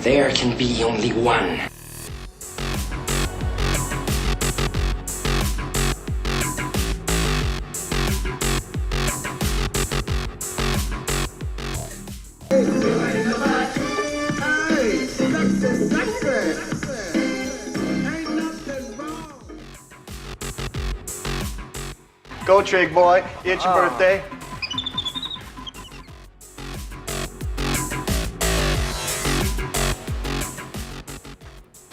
There can be only one. Go, Trig boy. It's your birthday.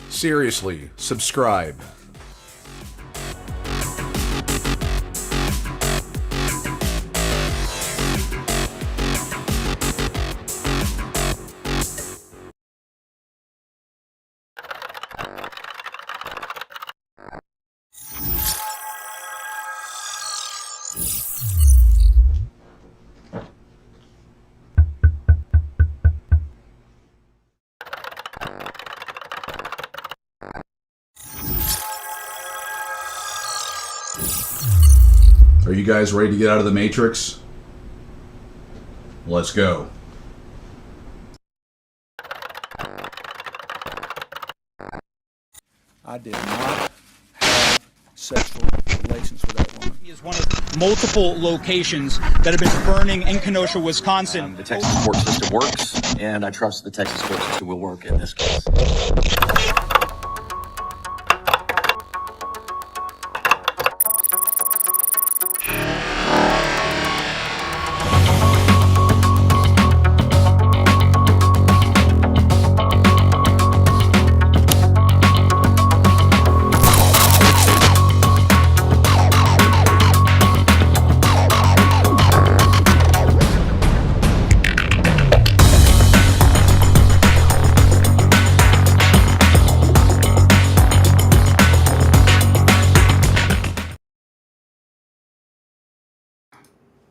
Seriously, subscribe. Are you guys ready to get out of the Matrix? Let's go. I did not have sexual relations with that woman. Is one of multiple locations that have been burning in Kenosha, Wisconsin. The Texas court system works, and I trust the Texas court system will work in this case.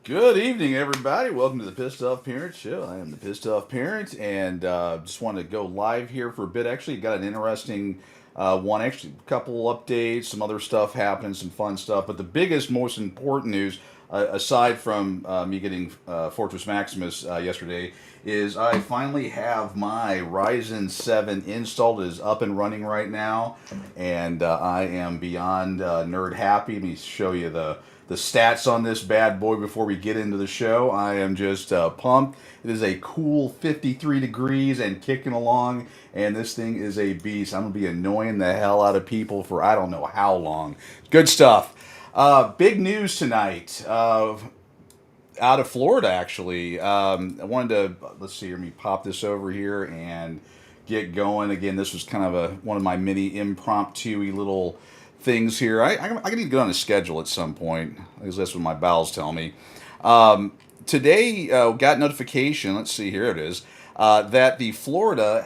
Good evening, everybody. Welcome to the Pissed Off Parent Show. I am the Pissed Off Parent, and just wanted to go live here for a bit. Actually, got an interesting one. Actually, a couple updates, some other stuff happening, some fun stuff. But the biggest, most important news, aside from me getting Fortress Maximus yesterday, is I finally have my Ryzen 7 installed. It is up and running right now, and I am beyond nerd happy. Let me show you the stats on this bad boy before we get into the show. I am just pumped. It is a cool 53 degrees and kicking along, and this thing is a beast. I'm going to be annoying the hell out of people for I don't know how long. Good stuff. Big news tonight. Out of Florida, actually. I wanted to, let's see, let me pop this over here and get going. Again, this was kind of one of my mini impromptu little things here. I need to get on a schedule at some point, because that's what my bowels tell me. Today, got notification. Let's see, here it is. That Florida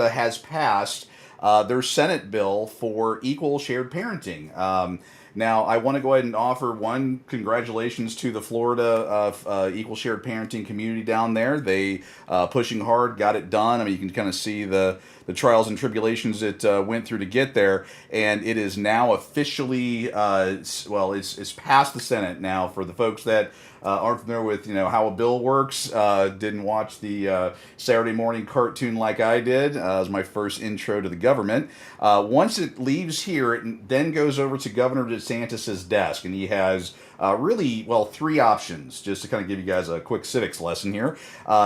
has passed their Senate bill for equal shared parenting. Now, I want to go ahead and offer one congratulations to the Florida equal shared parenting community down there. They pushing hard, got it done. I mean, you can kind of see the trials and tribulations it went through to get there, and it is now officially it's past the Senate now. For the folks that aren't familiar with how a bill works, didn't watch the Saturday morning cartoon like I did. It was my first intro to the government. Once it leaves here, it then goes over to Governor DeSantis's desk, and he has three options. Just to kind of give you guys a quick civics lesson here,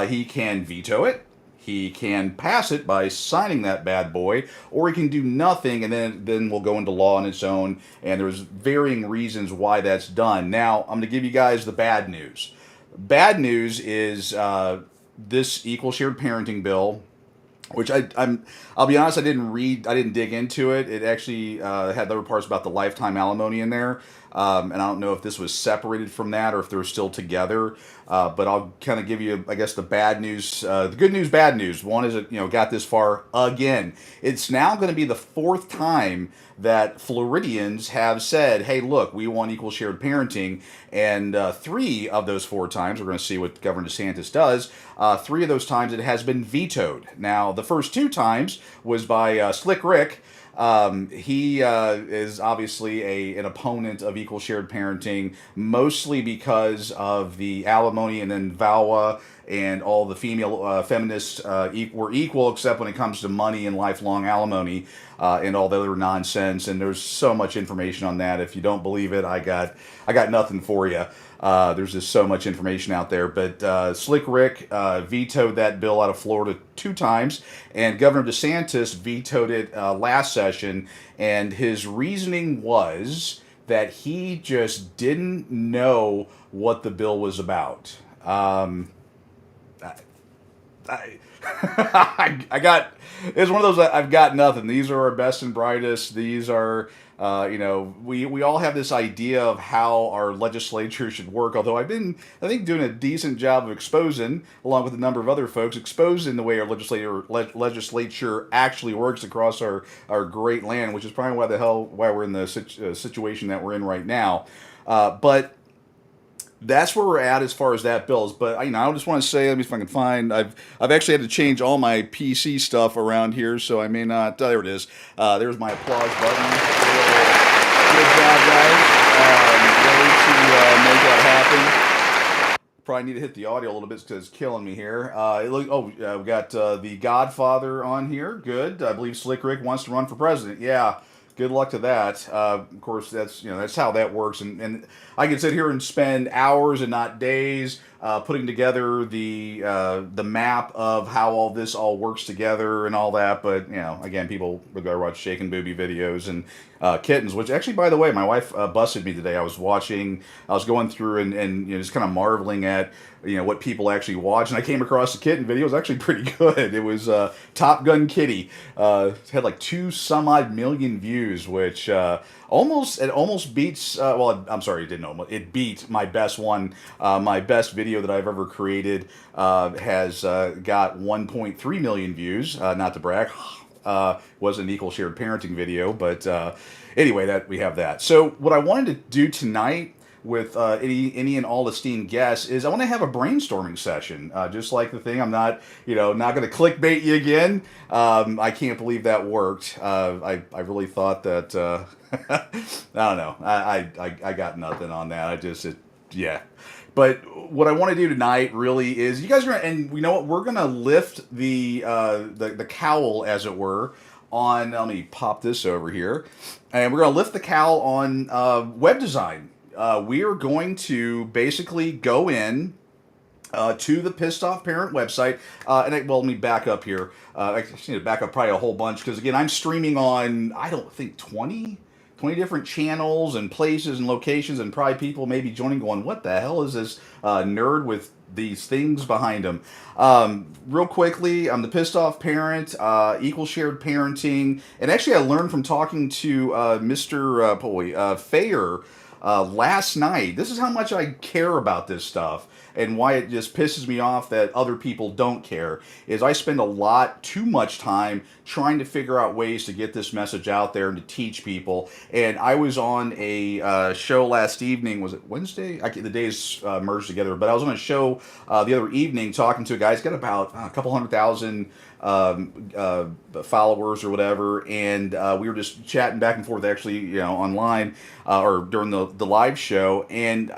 he can veto it. He can pass it by signing that bad boy, or he can do nothing, and then we'll go into law on its own, and there's varying reasons why that's done. Now, I'm going to give you guys the bad news. Bad news is this equal shared parenting bill, which I'll be honest, I didn't dig into it. It actually had other parts about the lifetime alimony in there. And I don't know if this was separated from that or if they're still together. But I'll kind of give you, I guess, the bad news, the good news, bad news. One is it, got this far again. It's now going to be the fourth time that Floridians have said, hey, look, we want equal shared parenting. And three of those four times, we're going to see what Governor DeSantis does, three of those times it has been vetoed. Now, the first two times was by Slick Rick. He is obviously an opponent of equal shared parenting, mostly because of the alimony and then VAWA and all the female feminists were equal except when it comes to money and lifelong alimony and all the other nonsense. And there's so much information on that. If you don't believe it, I got nothing for you. There's just so much information out there. But Slick Rick vetoed that bill out of Florida 2 times, and Governor DeSantis vetoed it last session. And his reasoning was that he just didn't know what the bill was about. I got, it's one of those, I've got nothing. These are our best and brightest. These are, we all have this idea of how our legislature should work, although I've been, I think, doing a decent job of exposing, along with a number of other folks, exposing the way our legislature actually works across our great land, which is probably why we're in the situation that we're in right now. But that's where we're at as far as that bills. But I just want to say, let me see if I can find. I've actually had to change all my PC stuff around here, so I may not. There it is. There's my applause button. Good job, guys. Ready to make that happen. Probably need to hit the audio a little bit because it's killing me here. We got the Godfather on here. Good. I believe Slick Rick wants to run for president. Yeah. Good luck to that. Of course, that's how that works, and I can sit here and spend hours and not days putting together the map of how all this all works together and all that. But again, people would go watch shaking booby videos and kittens. Which actually, by the way, my wife busted me today. I was going through and just kind of marveling at what people actually watch, and I came across the kitten video. It was actually pretty good. It was Top Gun Kitty. It had like 2 some odd million views, which almost beats. I'm sorry, it didn't almost. It beat my best one. My best video that I've ever created has got 1.3 million views. Not to brag. Was an equal shared parenting video, but anyway, that we have that. So what I wanted to do tonight with any and all esteemed guests is I want to have a brainstorming session, just like the thing. I'm not not going to clickbait you again. I can't believe that worked. I really thought that I don't know. I got nothing on that. Yeah. But what I want to do tonight really is you guys are, and you know what, we're gonna lift the cowl, as it were, on. Let me pop this over here, and we're gonna lift the cowl on web design. We are going to basically go in to the Pissed Off Parent website, let me back up here. I just need to back up probably a whole bunch because again, I'm streaming on I don't think 20 different channels and places and locations, and probably people may be joining going, what the hell is this nerd with these things behind him? Real quickly, I'm the Pissed Off Parent, Equal Shared Parenting, and actually I learned from talking to Mr. Fayer last night. This is how much I care about this stuff and why it just pisses me off that other people don't care, is I spend too much time trying to figure out ways to get this message out there and to teach people. And I was on a show last evening, was it Wednesday? The days merged together, but I was on a show the other evening talking to a guy. He's got about a couple 100,000 followers or whatever, and we were just chatting back and forth actually online or during the live show, and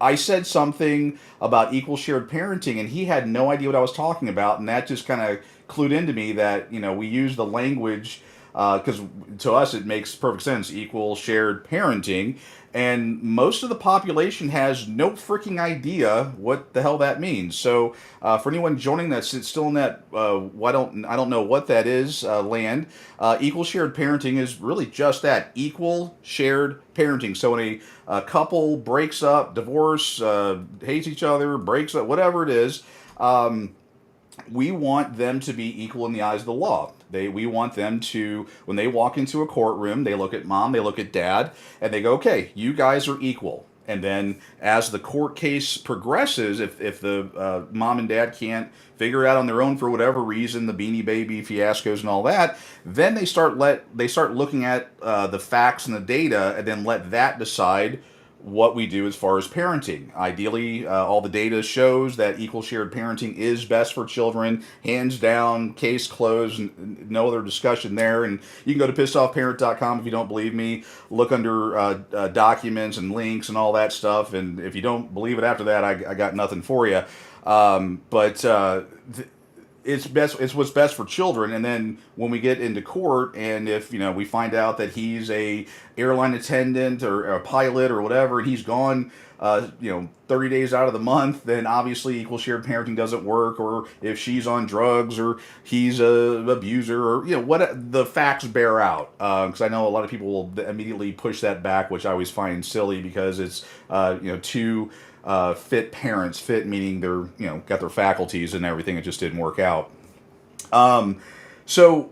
I said something about equal shared parenting, and he had no idea what I was talking about, and that just kind of clued into me that we use the language because to us it makes perfect sense, equal shared parenting, and most of the population has no freaking idea what the hell that means. So for anyone joining that's still in that I don't know what that is land, equal shared parenting is really just that, equal shared parenting. So when a couple breaks up, divorce, hates each other, breaks up, whatever it is, we want them to be equal in the eyes of the law. We want them to, when they walk into a courtroom, they look at mom, they look at dad, and they go, okay, you guys are equal. And then as the court case progresses, if the mom and dad can't figure it out on their own for whatever reason, the Beanie Baby fiascos and all that, then they start looking at the facts and the data, and then let that decide what we do as far as parenting. Ideally, all the data shows that equal shared parenting is best for children, hands down, case closed, no other discussion there. And you can go to pissedoffparent.com if you don't believe me. Look under documents and links and all that stuff. And if you don't believe it after that, I got nothing for you. It's best. It's what's best for children. And then when we get into court, and if we find out that he's a airline attendant or a pilot or whatever, and he's gone, 30 days out of the month, then obviously equal shared parenting doesn't work. Or if she's on drugs, or he's a abuser, or what the facts bear out. Because I know a lot of people will immediately push that back, which I always find silly because it's too. Fit parents, fit meaning they're got their faculties and everything. It just didn't work out. So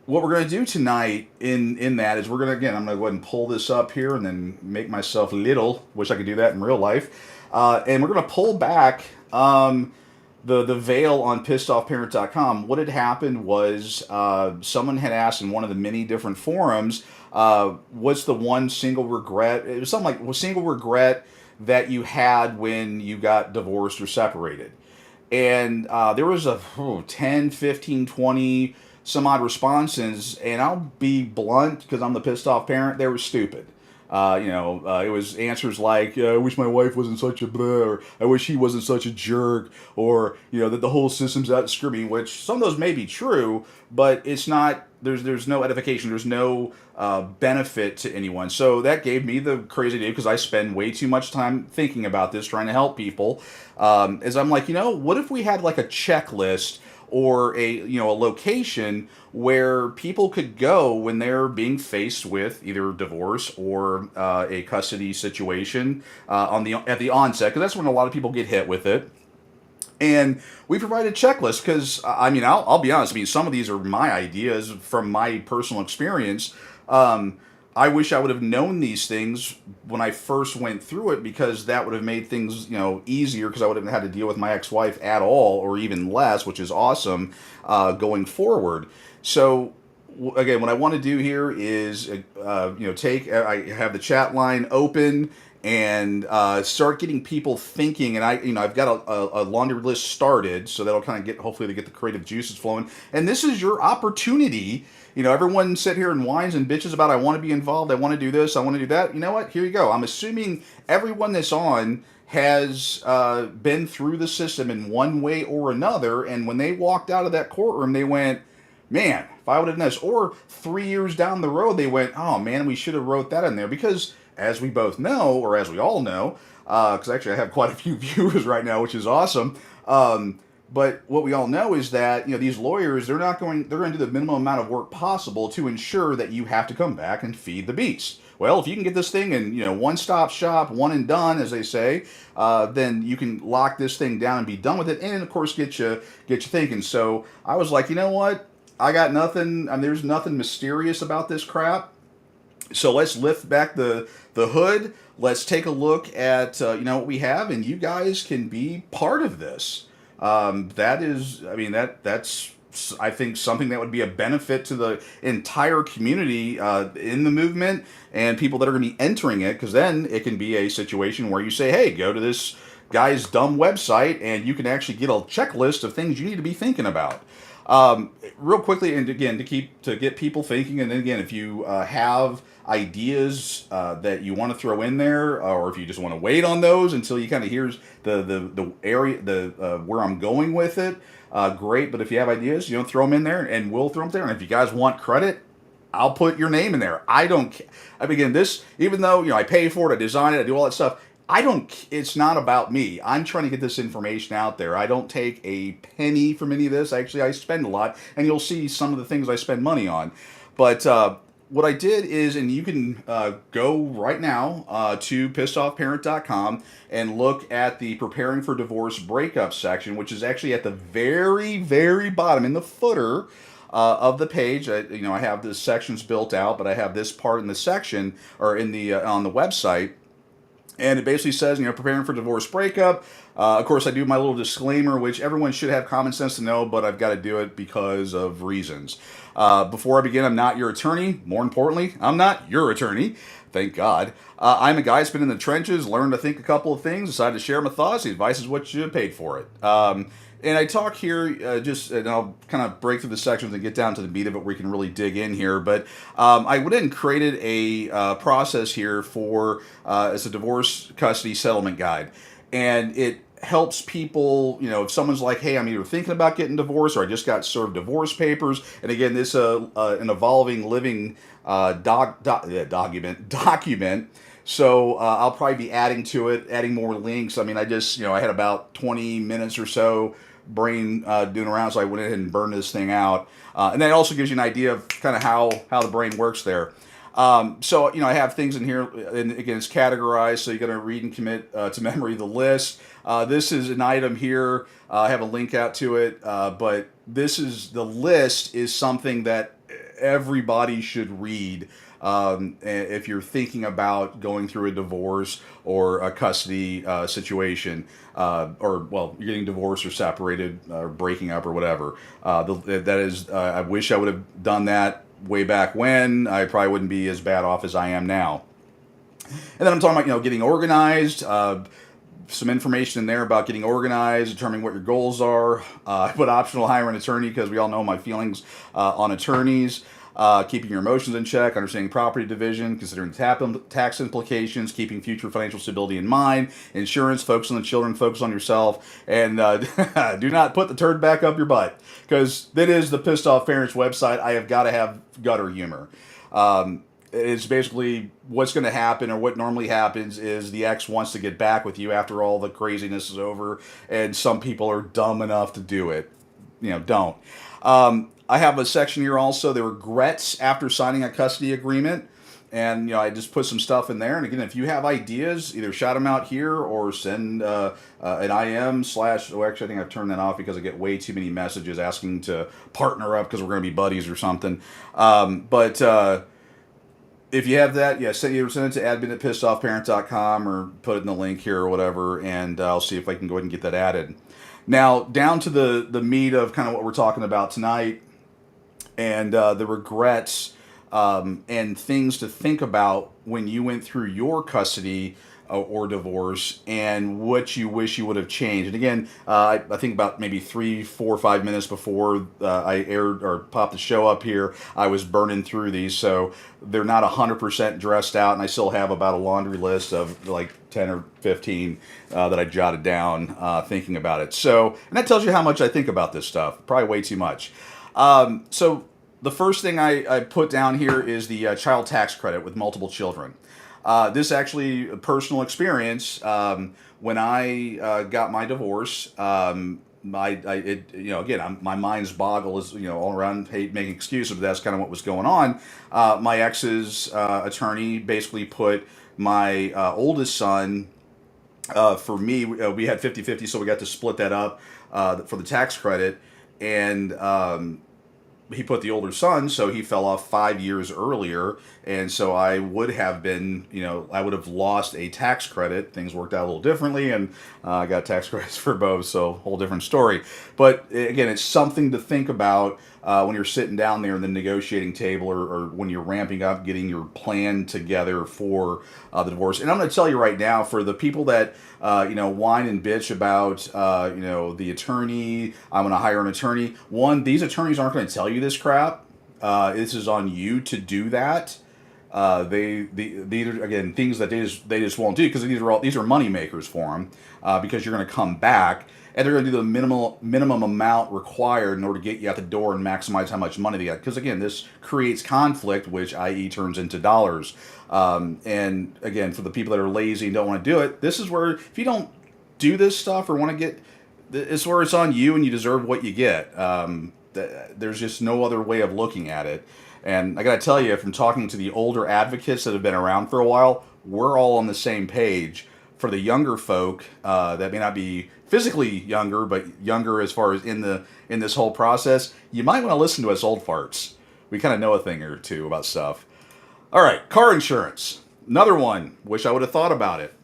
what we're going to do tonight in that is I'm going to go ahead and pull this up here and then make myself little. Wish I could do that in real life. And we're going to pull back the veil on pissedoffparent.com. What had happened was someone had asked in one of the many different forums, what's the one single regret? It was something like single regret that you had when you got divorced or separated. And there was 10, 15, 20 some odd responses, and I'll be blunt because I'm the pissed off parent, they were stupid. It was answers like, I wish my wife wasn't such a blah, or I wish he wasn't such a jerk, or, that the whole system's out to screw me, which some of those may be true, but it's not, there's no edification, there's no benefit to anyone. So that gave me the crazy idea, because I spend way too much time thinking about this, trying to help people, is I'm like, what if we had like a checklist or a location where people could go when they're being faced with either divorce or a custody situation at the onset, because that's when a lot of people get hit with it. And we provide a checklist because, I'll be honest, some of these are my ideas from my personal experience. I wish I would have known these things when I first went through it, because that would have made things, easier, because I would have had to deal with my ex-wife at all, or even less, which is awesome, going forward. So, again, what I want to do here is, I have the chat line open and start getting people thinking, and I've got a laundry list started, so that'll kind of hopefully to get the creative juices flowing. And this is your opportunity. Everyone sit here and whines and bitches about, I want to be involved, I want to do this, I want to do that. You know what? Here you go. I'm assuming everyone that's on has been through the system in one way or another, and when they walked out of that courtroom, they went, man, if I would have done this. Or 3 years down the road, they went, oh man, we should have wrote that in there. Because as we both know, or as we all know, because actually I have quite a few viewers right now, which is awesome. But what we all know is that, these lawyers, they're going to do the minimum amount of work possible to ensure that you have to come back and feed the beast. Well, if you can get this thing in, one-stop shop, one and done, as they say, then you can lock this thing down and be done with it, and of course get you thinking. So I was like, you know what? I got nothing. There's nothing mysterious about this crap. So let's lift back the hood. Let's take a look at what we have, and you guys can be part of this. That's I think something that would be a benefit to the entire community in the movement, and people that are going to be entering it, because then it can be a situation where you say, hey, go to this guy's dumb website, and you can actually get a checklist of things you need to be thinking about. Real quickly, and again, to get people thinking, and then again, if you have ideas that you want to throw in there, or if you just want to wait on those until you kind of hear the area, where I'm going with it, great. But if you have ideas, throw them in there, and we'll throw them there. And if you guys want credit, I'll put your name in there. I don't. Again, this, even though I pay for it, I design it, I do all that stuff. It's not about me. I'm trying to get this information out there. I don't take a penny from any of this. Actually, I spend a lot, and you'll see some of the things I spend money on. But what I did is, and you can go right now to pissedoffparent.com and look at the Preparing for Divorce Breakup section, which is actually at the very, very bottom, in the footer of the page. I have the sections built out, but I have this part in the section, or in the on the website. And it basically says, preparing for divorce breakup. Of course, I do my little disclaimer, which everyone should have common sense to know, but I've got to do it because of reasons. Before I begin, I'm not your attorney. More importantly, I'm not your attorney. Thank God. I'm a guy that's been in the trenches, learned, I think, a couple of things, decided to share my thoughts. The advice is what you paid for it. And I talk here and I'll kind of break through the sections and get down to the meat of it where we can really dig in here. But I went in and created a process here for as a divorce custody settlement guide. And it helps people, if someone's like, hey, I'm either thinking about getting divorced or I just got served divorce papers. And again, this an evolving living document. So I'll probably be adding to it, adding more links. I mean, I just, I had about 20 minutes or so brain doing around, so I went ahead and burned this thing out. And then it also gives you an idea of kind of how the brain works there. So, I have things in here, and again, it's categorized, so you're going to read and commit to memory the list. This is an item here. I have a link out to it, but the list is something that everybody should read if you're thinking about going through a divorce or a custody situation, you're getting divorced or separated or breaking up or whatever. I wish I would have done that way back when. I probably wouldn't be as bad off as I am now. And then I'm talking about, getting organized, some information in there about getting organized, determining what your goals are. I put optional hire an attorney because we all know my feelings on attorneys. Keeping your emotions in check, understanding property division, considering tax implications, keeping future financial stability in mind, insurance, focus on the children, focus on yourself, and do not put the turd back up your butt, because that is the Pissed Off Parents website. I have got to have gutter humor. It's basically what's going to happen, or what normally happens is the ex wants to get back with you after all the craziness is over, and some people are dumb enough to do it. Don't. I have a section here also, the regrets after signing a custody agreement. And, I just put some stuff in there. And again, if you have ideas, either shout them out here or send an IM / actually, I think I've turned that off because I get way too many messages asking to partner up because we're going to be buddies or something. But if you have that, send it to admin@pissedoffparent.com or put it in the link here or whatever. And I'll see if I can go ahead and get that added. Now, down to the meat of kind of what we're talking about tonight. And the regrets and things to think about when you went through your custody or divorce, and what you wish you would have changed. And again, I think about maybe 3, 4, 5 minutes before I aired or popped the show up here, I was burning through these, so they're not 100% dressed out, and I still have about a laundry list of like 10 or 15 that I jotted down thinking about it. So, and that tells you how much I think about this stuff. Probably way too much. So the first thing I put down here is the child tax credit with multiple children. This actually a personal experience. When I got my divorce, again, my mind's boggle is all around making excuses, but that's kind of what was going on. My ex's attorney basically put my oldest son. For me, we had 50-50, so we got to split that up for the tax credit, and he put the older son, so he fell off 5 years earlier, and so I would have been, I would have lost a tax credit. Things worked out a little differently, and I got tax credits for both, so whole different story. But again, it's something to think about when you're sitting down there in the negotiating table, or when you're ramping up, getting your plan together for the divorce. And I'm going to tell you right now, for the people that whine and bitch about the attorney, I'm going to hire an attorney. One, these attorneys aren't going to tell you this crap. This is on you to do that. These are, again, things that they just won't do, because these are money makers for them, because you're going to come back and they're going to do the minimum amount required in order to get you out the door and maximize how much money they got. Because again, this creates conflict, which i.e. turns into dollars. And again, for the people that are lazy and don't want to do it, this is where, if you don't do this stuff or want to get, it's where it's on you and you deserve what you get. There's just no other way of looking at it. And I got to tell you, from talking to the older advocates that have been around for a while, we're all on the same page. For the younger folk that may not be physically younger, but younger as far as in this whole process, you might want to listen to us old farts. We kind of know a thing or two about stuff. All right, car insurance. Another one. Wish I would have thought about it.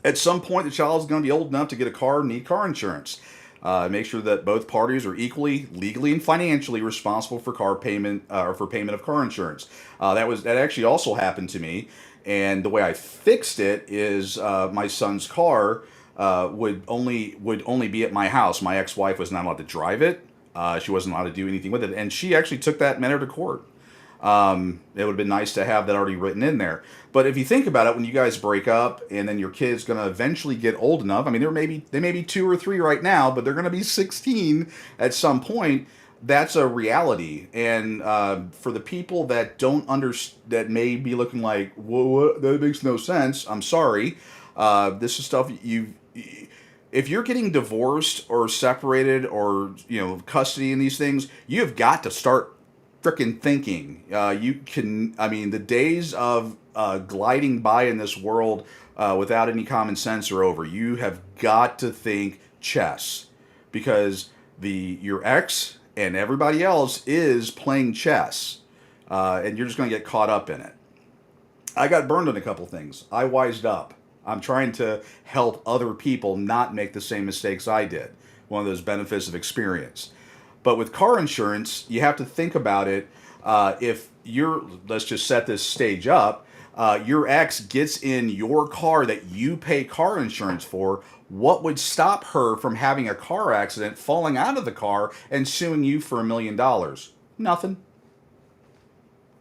At some point, the child is going to be old enough to get a car and need car insurance. Make sure that both parties are equally legally and financially responsible for car payment or for payment of car insurance. That actually also happened to me, and the way I fixed it is my son's car would only be at my house. My ex-wife was not allowed to drive it. She wasn't allowed to do anything with it, and she actually took that matter to court. It would have been nice to have that already written in there. But if you think about it, when you guys break up and then your kid's going to eventually get old enough, I mean, they may be 2 or 3 right now, but they're going to be 16 at some point. That's a reality. And for the people that don't that may be looking like, whoa, that makes no sense. I'm sorry. This is stuff if you're getting divorced or separated or custody in these things, you've got to start frickin' thinking. The days of gliding by in this world without any common sense are over. You have got to think chess, because your ex and everybody else is playing chess, and you're just going to get caught up in it. I got burned on a couple things. I wised up. I'm trying to help other people not make the same mistakes I did. One of those benefits of experience. But with car insurance, you have to think about it. Let's just set this stage up. Your ex gets in your car that you pay car insurance for. What would stop her from having a car accident, falling out of the car, and suing you for $1 million? Nothing.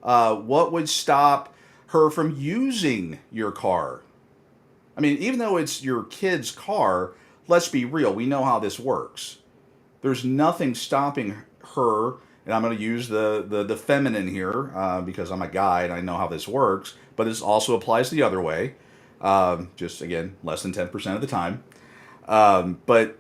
What would stop her from using your car? I mean, even though it's your kid's car, let's be real. We know how this works. There's nothing stopping her, and I'm going to use the feminine here because I'm a guy and I know how this works, but this also applies the other way. Just, again, less than 10% of the time. But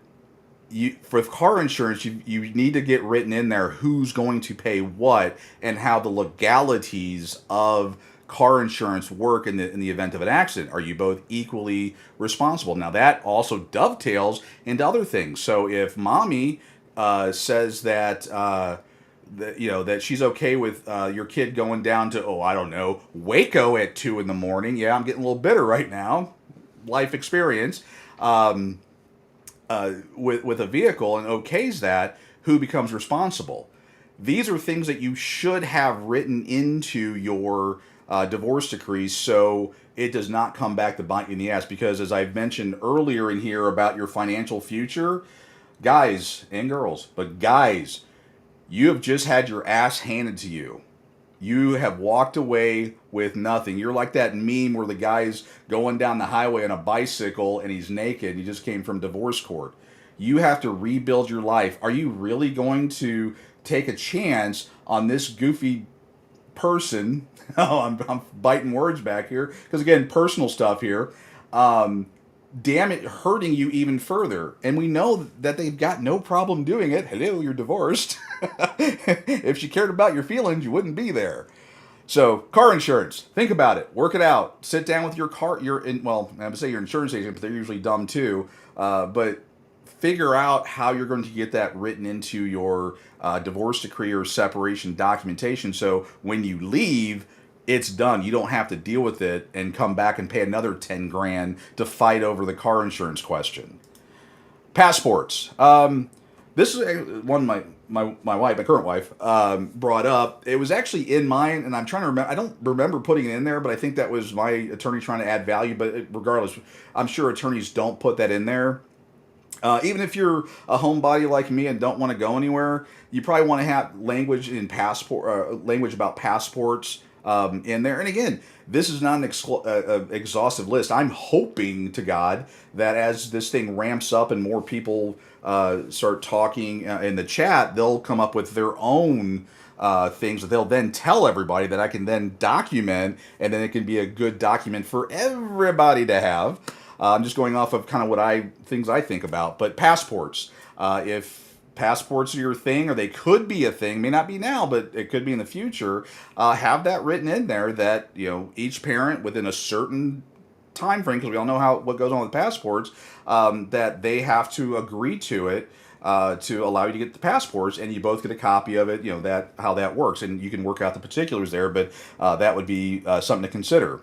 for car insurance, you need to get written in there who's going to pay what and how the legalities of car insurance work in the event of an accident. Are you both equally responsible? Now, that also dovetails into other things. So if mommy says that that she's okay with your kid going down to, I don't know, Waco at 2 a.m. Yeah, I'm getting a little bitter right now. Life experience. With a vehicle and okays that, who becomes responsible? These are things that you should have written into your divorce decrees so it does not come back to bite you in the ass. Because as I've mentioned earlier in here about your financial future, guys and girls, but guys, you have just had your ass handed to you. You have walked away with nothing. You're like that meme where the guy's going down the highway on a bicycle and he's naked. He just came from divorce court. You have to rebuild your life. Are you really going to take a chance on this goofy person? I'm biting words back here because, again, personal stuff here. Damn it, hurting you even further. And we know that they've got no problem doing it. Hello, you're divorced. If she cared about your feelings, you wouldn't be there. So, car insurance. Think about it. Work it out. Sit down with I would say your insurance agent, but they're usually dumb too. But figure out how you're going to get that written into your divorce decree or separation documentation. So when you leave, it's done. You don't have to deal with it and come back and pay another 10 grand to fight over the car insurance question. Passports. This is one my wife, my current wife, brought up. It was actually in mine, and I'm trying to remember. I don't remember putting it in there, but I think that was my attorney trying to add value. But regardless, I'm sure attorneys don't put that in there. Even if you're a homebody like me and don't want to go anywhere, you probably want to have language about passports in there. And again, this is not an exhaustive list. I'm hoping to God that as this thing ramps up and more people start talking in the chat, they'll come up with their own things that they'll then tell everybody that I can then document, and then it can be a good document for everybody to have. I'm just going off of kind of things I think about. But passports, if passports are your thing, or they could be a thing, may not be now, but it could be in the future, have that written in there that, each parent within a certain time frame, because we all know what goes on with passports, that they have to agree to it to allow you to get the passports, and you both get a copy of it, how that works. And you can work out the particulars there, but that would be something to consider.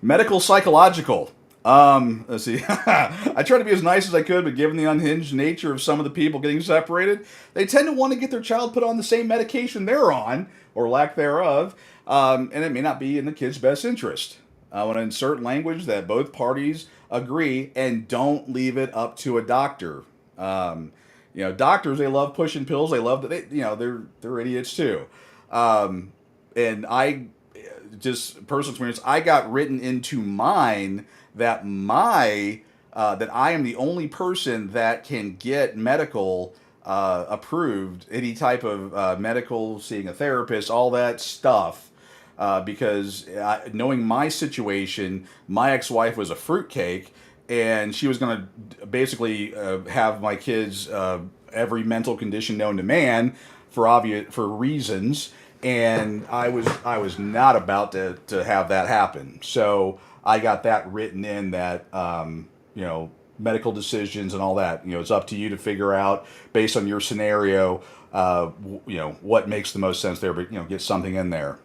Medical, psychological. Let's see. I try to be as nice as I could, but given the unhinged nature of some of the people getting separated, they tend to want to get their child put on the same medication they're on, or lack thereof, and it may not be in the kid's best interest. I want to insert language that both parties agree, and don't leave it up to a doctor. Doctors, they love pushing pills. They love that they're idiots too. And I just personal experience, I got written into mine that that I am the only person that can get medical approved, any type of medical, seeing a therapist, all that stuff. Because knowing my situation, my ex-wife was a fruitcake, and she was going to basically have my kids every mental condition known to man for reasons, and I was not about to have that happen. So I got that written in that medical decisions and all that. It's up to you to figure out based on your scenario. What makes the most sense there, but get something in there.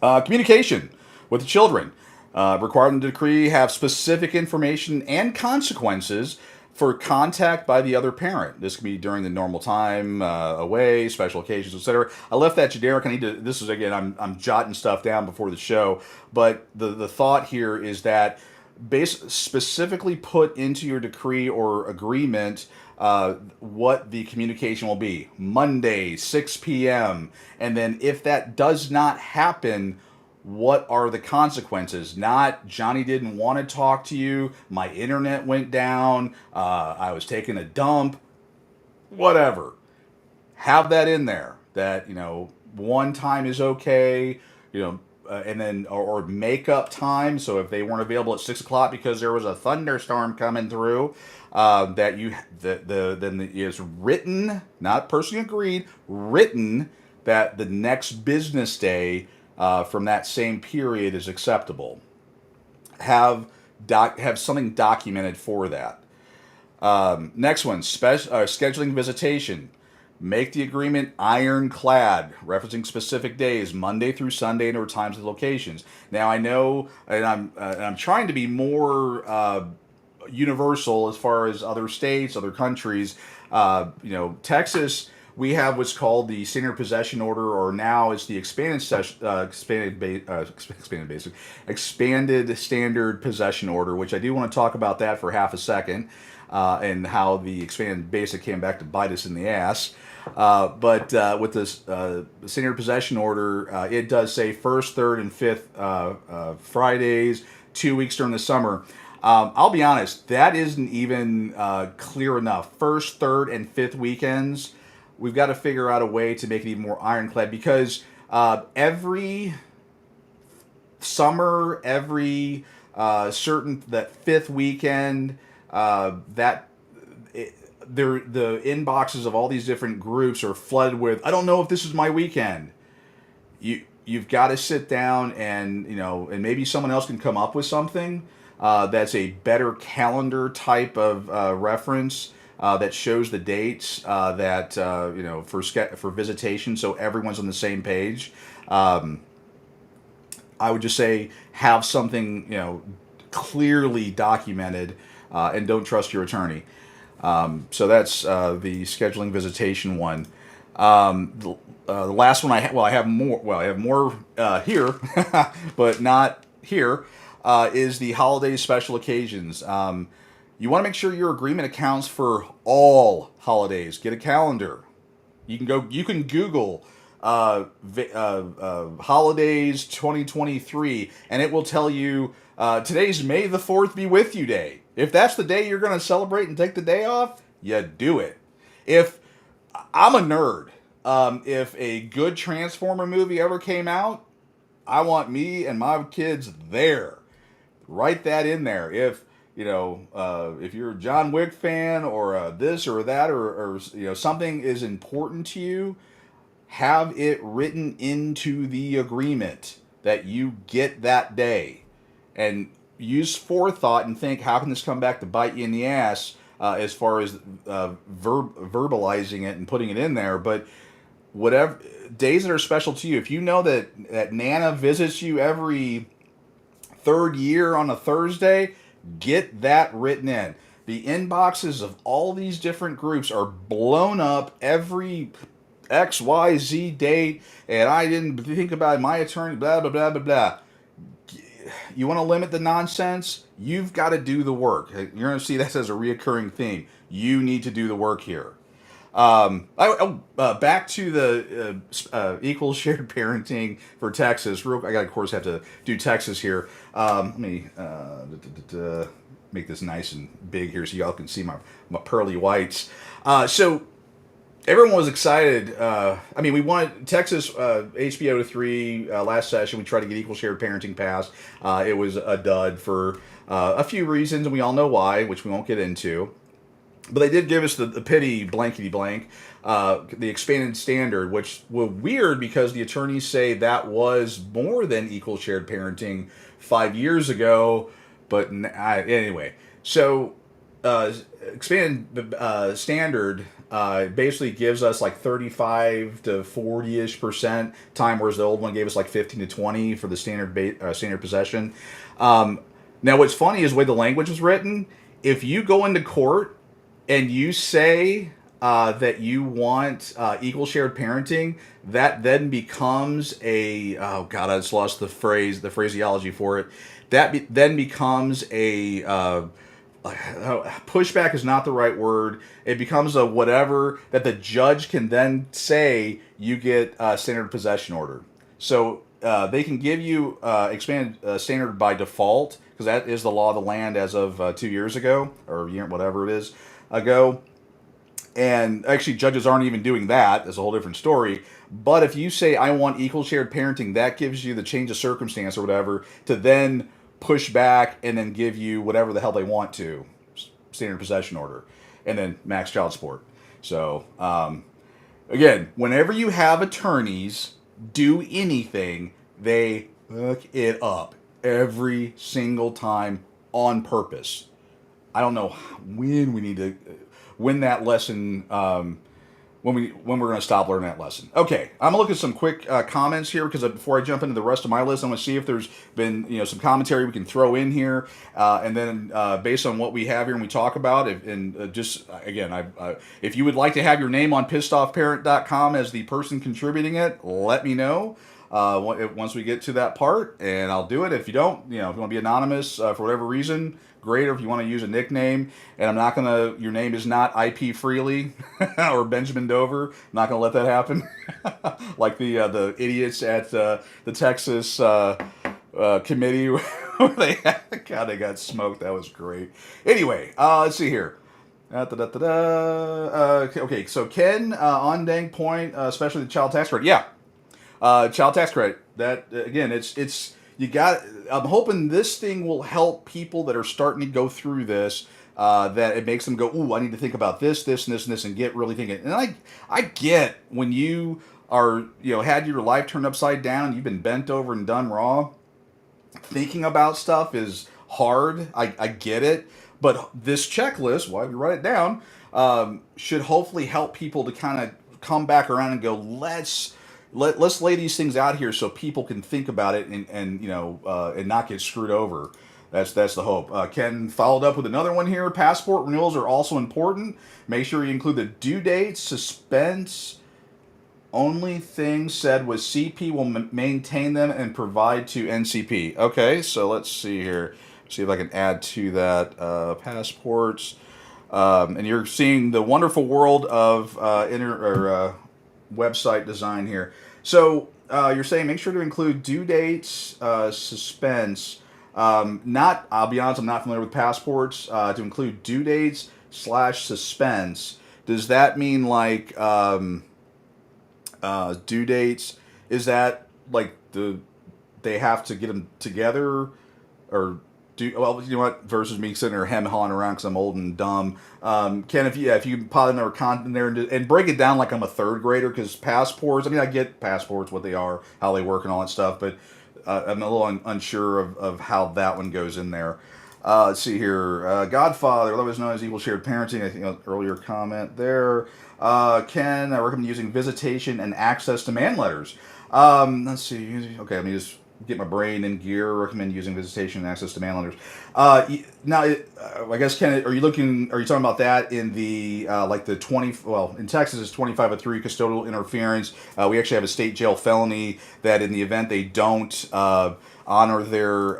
Communication with the children. Required the decree have specific information and consequences for contact by the other parent. This can be during the normal time, away, special occasions, etc. I left that generic. I need to. This is again. I'm jotting stuff down before the show, but the thought here is that specifically put into your decree or agreement what the communication will be. Monday, 6 p.m. And then if that does not happen, what are the consequences? Not Johnny didn't want to talk to you, my internet went down, I was taking a dump, whatever. Have that in there. That, one time is okay, and then or make up time. So if they weren't available at 6 o'clock because there was a thunderstorm coming through, then is written, not personally agreed, written that the next business day from that same period is acceptable. Have something documented for that. Next one, scheduling visitation. Make the agreement ironclad, referencing specific days, Monday through Sunday, and or times and locations. Now I know, and I'm trying to be more universal as far as other states, other countries. Texas, we have what's called the standard possession order, or now it's the expanded standard possession order, which I do want to talk about that for half a second, and how the expanded basic came back to bite us in the ass. But with this standard possession order, it does say first, third, and fifth Fridays, 2 weeks during the summer. I'll be honest, that isn't even clear enough. First, third, and fifth weekends, we've got to figure out a way to make it even more ironclad, because every summer, every that fifth weekend, the inboxes of all these different groups are flooded with, I don't know if this is my weekend. You've got to sit down and and maybe someone else can come up with something that's a better calendar type of reference that shows the dates for visitation, so everyone's on the same page. I would just say have something clearly documented, and don't trust your attorney. So that's the scheduling visitation one. The last one I have more. Well, I have more here, but not here. Is the holidays, special occasions. You want to make sure your agreement accounts for all holidays. Get a calendar. You can Google holidays 2023, and it will tell you today's May the 4th be with you day. If that's the day you're going to celebrate and take the day off, you do it. If I'm a nerd, if a good Transformer movie ever came out, I want me and my kids there. Write that in there. If if you're a John Wick fan, or this or that, or something is important to you, have it written into the agreement that you get that day, and use forethought and think, how can this come back to bite you in the ass, as far as verbalizing it and putting it in there. But whatever days that are special to you, if you know that Nana visits you every third year on a Thursday, Get that written in. The inboxes of all these different groups are blown up every XYZ date, and I didn't think about my attorney, blah, blah, blah, blah, blah. You want to limit the nonsense? You've got to do the work. You're going to see that as a reoccurring theme. You need to do the work here. Back to the equal shared parenting for Texas. I got, of course, have to do Texas here. Let me make this nice and big here so y'all can see my pearly whites. So everyone was excited. We wanted Texas HBO to 3 last session. We tried to get equal shared parenting passed. It was a dud for a few reasons, and we all know why, which we won't get into. But they did give us the pity blankety blank, the expanded standard, which was weird because the attorneys say that was more than equal shared parenting 5 years ago. But anyway, so expanded standard basically gives us like 35 to 40-ish% time, whereas the old one gave us like 15 to 20 for the standard possession. Now, what's funny is the way the language was written. If you go into court and you say that you want equal shared parenting, that then becomes I just lost the phraseology for it. That then becomes a pushback is not the right word. It becomes a whatever that the judge can then say you get a standard possession order. So they can give you expanded standard by default, because that is the law of the land as of 2 years ago, or whatever it is ago. And actually, judges aren't even doing that. That's a whole different story. But if you say, I want equal shared parenting, that gives you the change of circumstance or whatever to then push back and then give you whatever the hell they want to, standard possession order, and then max child support. So, again, whenever you have attorneys do anything, they hook it up every single time on purpose. I don't know when we need to win that lesson, when we're going to stop learning that lesson. Okay, I'm going to look at some quick comments here, because before I jump into the rest of my list, I'm going to see if there's been some commentary we can throw in here, and then based on what we have here and we talk about, if you would like to have your name on pissedoffparent.com as the person contributing it, let me know. Once we get to that part, and I'll do it. If you don't, if you want to be anonymous for whatever reason, great. Or if you want to use a nickname, and your name is not IP Freely or Benjamin Dover, I'm not going to let that happen. Like the idiots at the Texas committee where they got smoked. That was great. Anyway, let's see here. Okay, so Ken on dang point, especially the child tax credit. Yeah. Child tax credit. That again, it's you got. I'm hoping this thing will help people that are starting to go through this. That it makes them go, ooh, I need to think about this, this, and this, and this, and get really thinking. And I get when you are had your life turned upside down, you've been bent over and done wrong. Thinking about stuff is hard. I get it, but this checklist, while you write it down, should hopefully help people to kind of come back around and go, let's lay these things out here so people can think about it and not get screwed over. That's the hope. Ken followed up with another one here. Passport renewals are also important. Make sure you include the due date, suspense. Only thing said was CP will maintain them and provide to NCP. Okay, so let's see here. See if I can add to that. Passports. And you're seeing the wonderful world of website design here. So you're saying make sure to include due dates, suspense. I'll be honest, I'm not familiar with passports. To include due dates / suspense. Does that mean like due dates? Is that like they have to get them together, or versus me sitting there hem-hawing around because I'm old and dumb. Ken, if you put another content in there and break it down like I'm a third grader, because passports, I get passports, what they are, how they work and all that stuff, but I'm a little unsure of how that one goes in there. Let's see here. Godfather, otherwise known as equal shared parenting, I think earlier comment there. Ken, I recommend using visitation and access demand letters. Let's see. Okay, let me just get my brain in gear. Recommend using visitation and access demand letters. Now, I guess Ken, are you talking about that in the like the 20? Well, in Texas, it's 2503 custodial interference. We actually have a state jail felony that in the event they don't honor their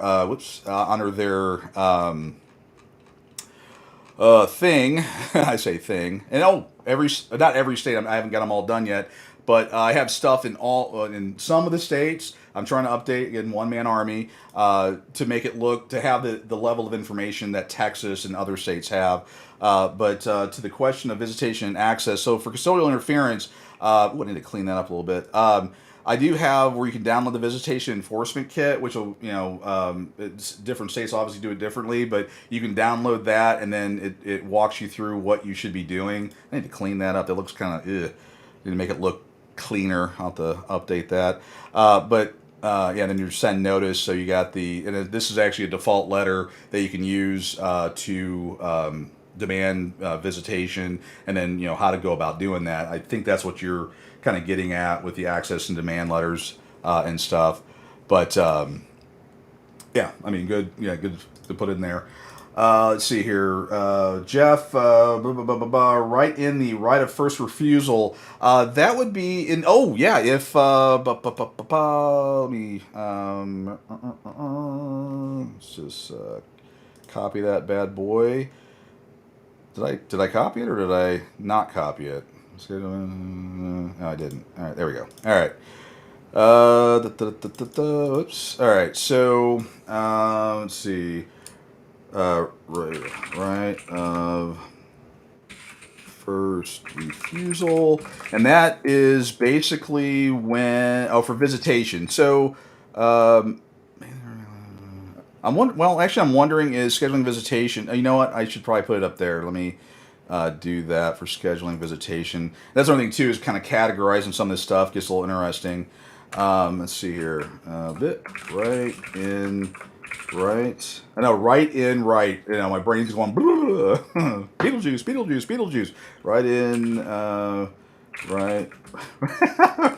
thing. I say thing, and not every state. I haven't got them all done yet, but I have stuff in some of the states. I'm trying to update in one man army to make it to have the level of information that Texas and other states have. But to the question of visitation and access, so for custodial interference, we need to clean that up a little bit. I do have where you can download the visitation enforcement kit, which will, it's different states obviously do it differently, but you can download that and then it walks you through what you should be doing. I need to clean that up. That looks kind of, need to make it look cleaner. I'll have to update that. Then you send notice. So you got and this is actually a default letter that you can use to demand visitation, and then how to go about doing that. I think that's what you're kind of getting at with the access and demand letters and stuff. But good to put in there. Let's see here, Jeff. Right in the right of first refusal. That would be in. Oh yeah, if let me let's just copy that bad boy. Did I copy it or did I not copy it? No, I didn't. All right, there we go. All right. Oops. All right. So let's see. Right of first refusal, and that is basically for visitation. So I'm wondering, is scheduling visitation? You know what? I should probably put it up there. Let me do that for scheduling visitation. That's one thing too, is kind of categorizing some of this stuff. Gets a little interesting. Let's see here. Right in. Right. I know, right in, right. My brain's going, Beetlejuice. Right in, right.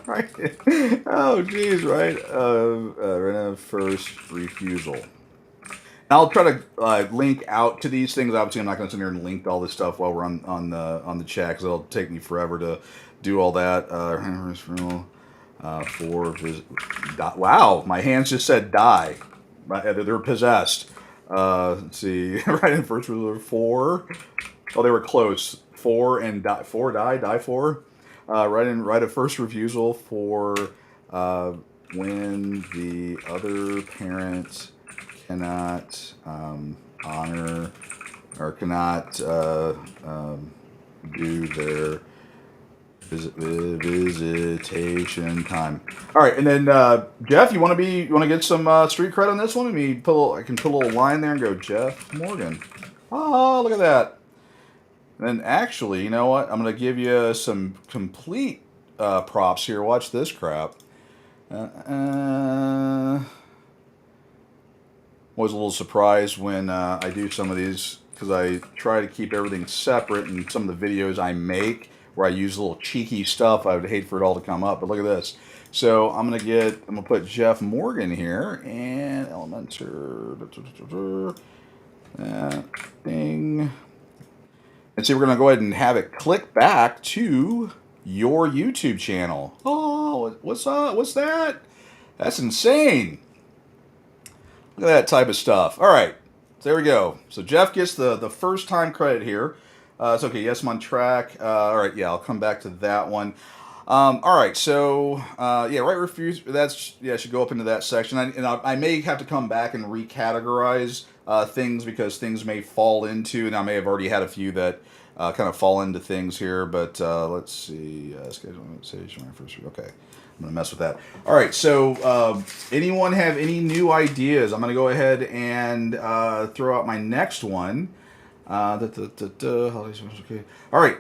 Right in. Oh, geez, right. Right of first refusal. I'll try to link out to these things. Obviously, I'm not going to sit here and link all this stuff while we're on the chat, because it'll take me forever to do all that. Wow, my hands just said die. They're possessed. Let's see. Right in first refusal, 4. Oh, they were close. 4 and die. 4 die 4. Right of first refusal for when the other parent cannot honor or cannot do their visitation time. All right, and then Jeff, you want to get some street cred on this one? I can put a little line there and go Jeff Morgan. Oh, look at that. And then actually, you know what? I'm going to give you some complete props here. Watch this crap. Was a little surprised when I do some of these, because I try to keep everything separate, and some of the videos I make where I use a little cheeky stuff, I would hate for it all to come up, but look at this. So I'm gonna put Jeff Morgan here, and Elementor, thing, and see, we're gonna go ahead and have it click back to your YouTube channel. Oh, what's up? What's that? That's insane. Look at that type of stuff. All right, so there we go. So Jeff gets the first time credit here. It's okay. Yes, I'm on track. All right, yeah, I'll come back to that one. All right, so right refuse. Should go up into that section. I may have to come back and recategorize things, because things may fall into, and I may have already had a few that kind of fall into things here. But let's see. Scheduling station first. Okay. I'm going to mess with that. All right, so anyone have any new ideas? I'm going to go ahead and throw out my next one. Okay. All right,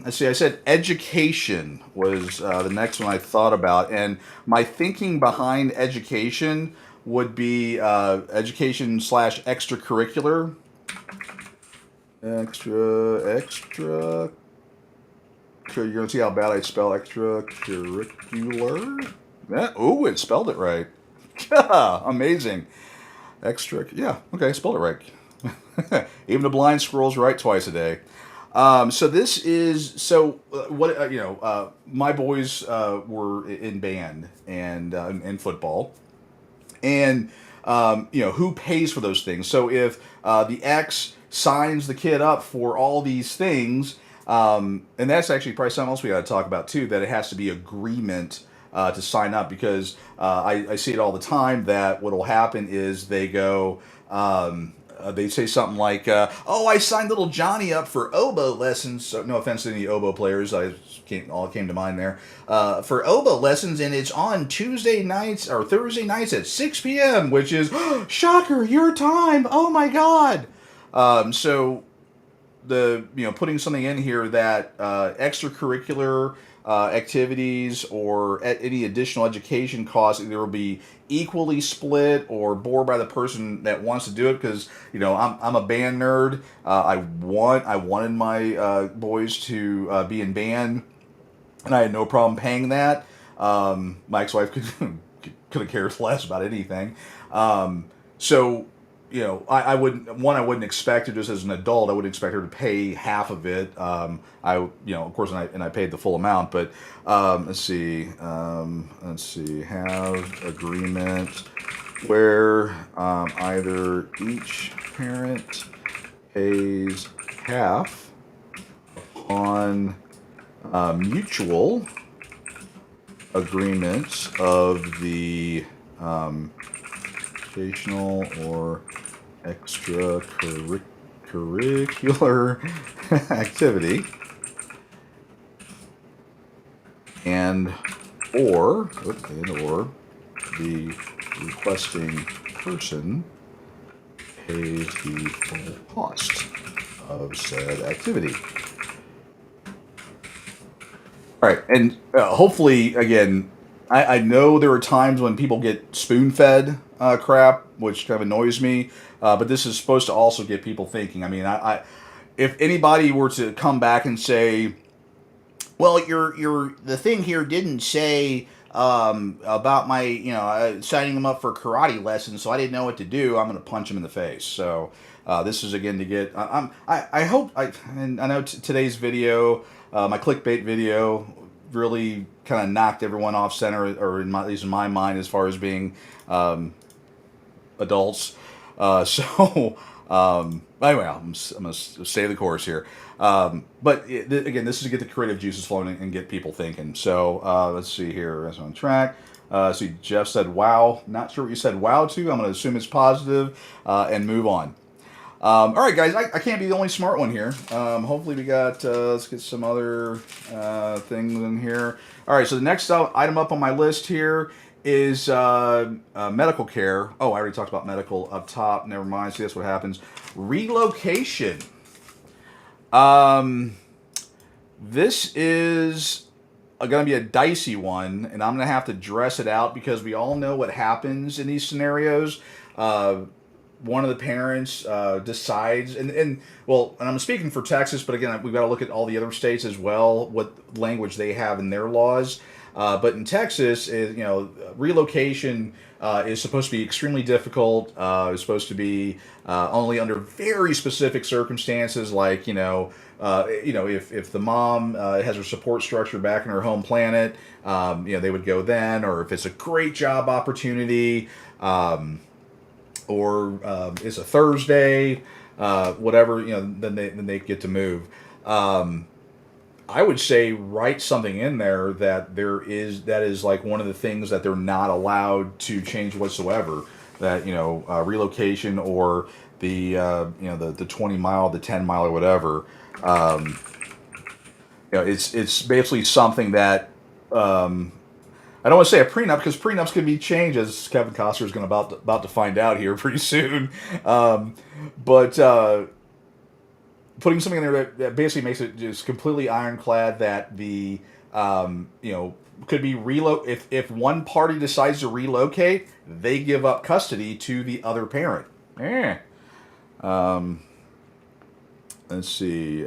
let's see. I said education was the next one I thought about. And my thinking behind education would be education / extracurricular. Extra. You're going to see how bad I spell extracurricular. It spelled it right. Amazing. Extra. Yeah. Okay. Spelled it right. Even the blind squirrel's right twice a day. So this is what my boys were in band and in football, and who pays for those things. So if the ex signs the kid up for all these things, and that's actually probably something else we got to talk about too, that it has to be agreement to sign up, because I see it all the time that what will happen is they go. They say something like, "Oh, I signed little Johnny up for oboe lessons." So, no offense to any oboe players, all came to mind there. For oboe lessons, and it's on Tuesday nights or Thursday nights at 6 p.m., which is shocker, your time. Oh my God! So the putting something in here that extracurricular activities or any additional education costs either will be equally split or bore by the person that wants to do it, because I'm a band nerd. I wanted my boys to be in band, and I had no problem paying that. My ex-wife couldn't care less about anything. So I wouldn't expect her, just as an adult, I wouldn't expect her to pay half of it. Of course, and I paid the full amount, but let's see, have agreement where either each parent pays half on mutual agreements of the educational or extracurricular activity, or the requesting person pays the full cost of said activity. All right, and hopefully, again, I know there are times when people get spoon-fed crap, which kind of annoys me, but this is supposed to also get people thinking. I mean, if anybody were to come back and say, well, the thing here didn't say about my signing them up for karate lessons, so I didn't know what to do, I'm going to punch them in the face. So this is again to get. I hope and I know today's video, my clickbait video, really kind of knocked everyone off center, or at least in my mind, as far as being adults. Anyway, I'm going to stay the course here. But again, this is to get the creative juices flowing and get people thinking. So let's see here. That's on track. See, Jeff said, wow. Not sure what you said wow to. I'm going to assume it's positive and move on. All right, guys, I can't be the only smart one here. Hopefully we got, let's get some other things in here. All right, so the next item up on my list here is medical care. Oh, I already talked about medical up top. Never mind. See, that's what happens. Relocation. This is going to be a dicey one, and I'm going to have to dress it out because we all know what happens in these scenarios. One of the parents decides, and I'm speaking for Texas, but again, we've got to look at all the other states as well, what language they have in their laws. But in Texas, relocation is supposed to be extremely difficult. It's supposed to be only under very specific circumstances, like if the mom has her support structure back in her home planet, they would go then, or if it's a great job opportunity, or it's a Thursday, whatever, then they get to move. I would say write something in there that is like one of the things that they're not allowed to change whatsoever. That relocation or the 20 mile, the 10 mile, or whatever. It's basically something that I don't want to say a prenup, because prenups can be changed, as Kevin Costner is about to find out here pretty soon. But putting something in there that basically makes it just completely ironclad that the could be if one party decides to relocate, they give up custody to the other parent. Let's see.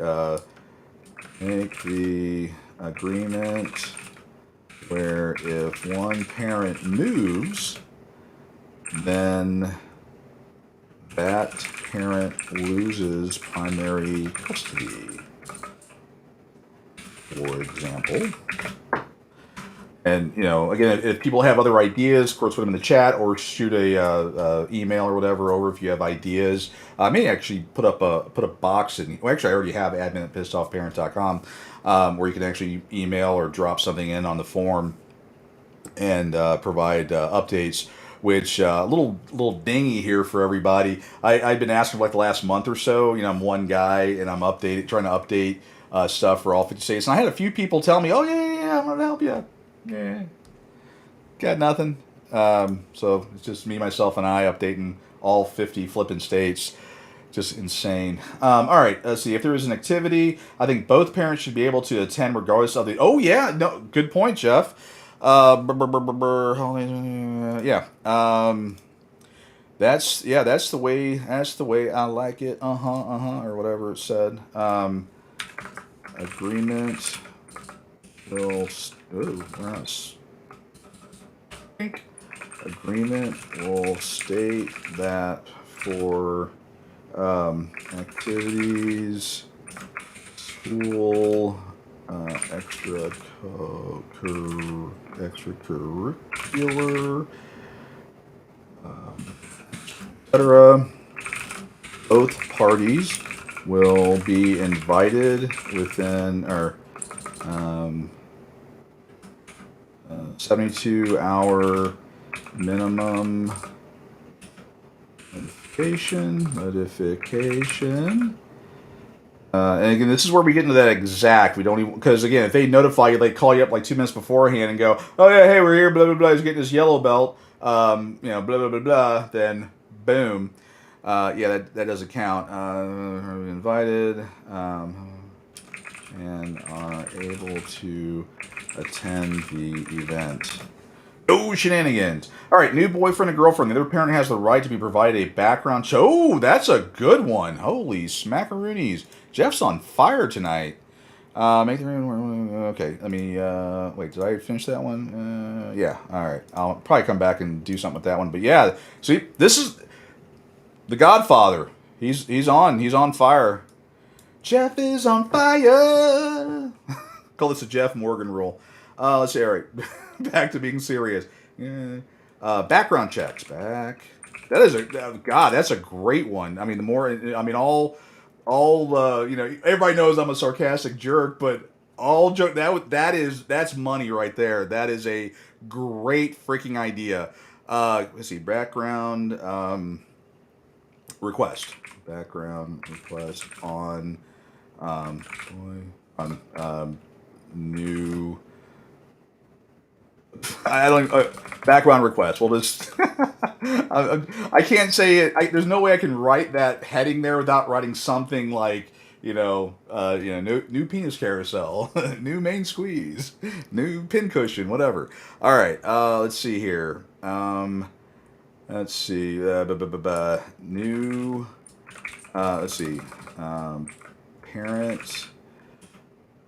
Make the agreement where if one parent moves, then that parent loses primary custody, for example. And, you know, again, if people have other ideas, of course, put them in the chat or shoot a email or whatever over if you have ideas. I may actually put a box in. Well, actually, I already have admin@pissedoffparent.com where you can actually email or drop something in on the form and provide updates. Which little dingy here for everybody. I've been asking for like the last month or so. You know, I'm one guy and I'm trying to update stuff for all 50 states. And I had a few people tell me, "Oh yeah, I'm gonna help you." Yeah, got nothing. So it's just me, myself, and I updating all 50 flipping states. Just insane. All right, let's see. If there is an activity, I think both parents should be able to attend regardless of the. Oh yeah, no, good point, Jeff. Yeah. That's the way I like it. Or whatever it said. Agreement will. Agreement will state that for activities, school, extracurricular, etc. Both parties will be invited within 72-hour minimum notification. And again, this is where we get into that exact. We don't even, because again, if they notify you, they call you up like 2 minutes beforehand and go, "Oh yeah, hey, we're here, blah blah blah, he's getting this yellow belt, blah blah blah blah," then boom, yeah, that doesn't count. Invited and are able to attend the event. No shenanigans. All right, new boyfriend and girlfriend. The other parent has the right to be provided a background check. Oh, that's a good one. Holy smackaroonies. Jeff's on fire tonight. Make the okay. Let me wait. Did I finish that one? Yeah. All right. I'll probably come back and do something with that one. But yeah, see, this is the Godfather. He's on fire. Jeff is on fire. Call this a Jeff Morgan rule. Let's see. All right. Back to being serious. Yeah. Background checks. That is that's a great one. I mean, all you know, everybody knows I'm a sarcastic jerk, but all joke that's money right there. That is a great freaking idea. Let's see. Background request on new. I don't. Background request. Well, just I can't say it. There's no way I can write that heading there without writing something like new penis carousel, new main squeeze, new pin cushion, whatever. All right. Let's see here. Let's see. New. Let's see. Parents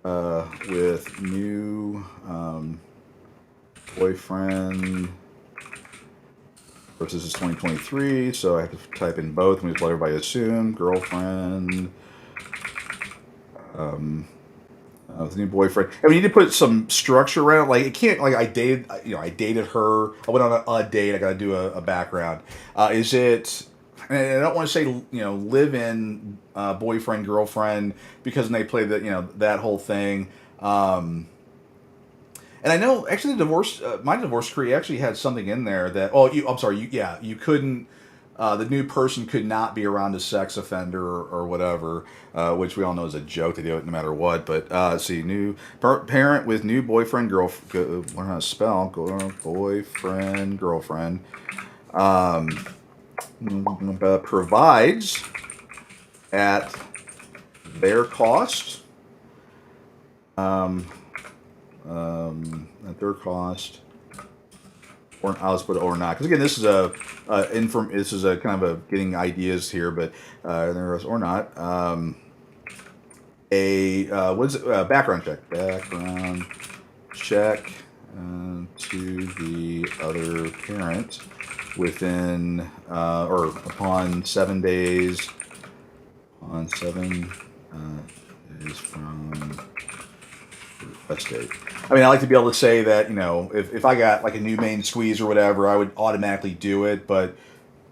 with new. Boyfriend. Of course, this is 2023, so I have to type in both. Let everybody assume girlfriend. With a new boyfriend, and we need to put some structure around it. Like it can't. Like I dated her. I went on a date. I got to do a background. Is it? And I don't want to say live-in boyfriend girlfriend because then they play that whole thing. And I know actually my divorce decree actually had something in there that you couldn't. The new person could not be around a sex offender or whatever, which we all know is a joke. They do it no matter what. But let's see, new parent with new boyfriend girlfriend. Learn how to spell boyfriend girlfriend. Provides at their cost. At their cost, or I'll just put it or not, because again, this is a kind of a getting ideas here, but there is or not. What is it? Background check. to the other parent within or upon 7 days. On 7 days from request date. I mean, I like to be able to say that, you know, if I got like a new main squeeze or whatever, I would automatically do it. But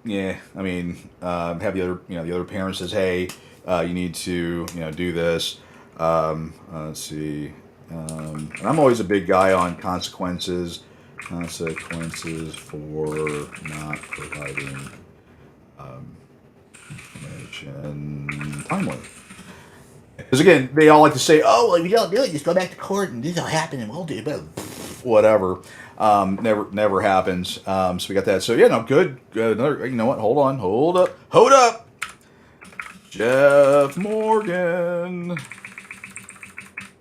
yeah, I mean, have the other, you know, the other parent says, hey, you need to, you know, do this. Let's see. And I'm always a big guy on consequences. Consequences for not providing information timely. Because again, they all like to say, "Oh, well, if you don't do it, just go back to court and this will happen, and we'll do it." Whatever. Never happens. So we got that. So yeah, no, good. Another. You know what? Hold up. Jeff Morgan.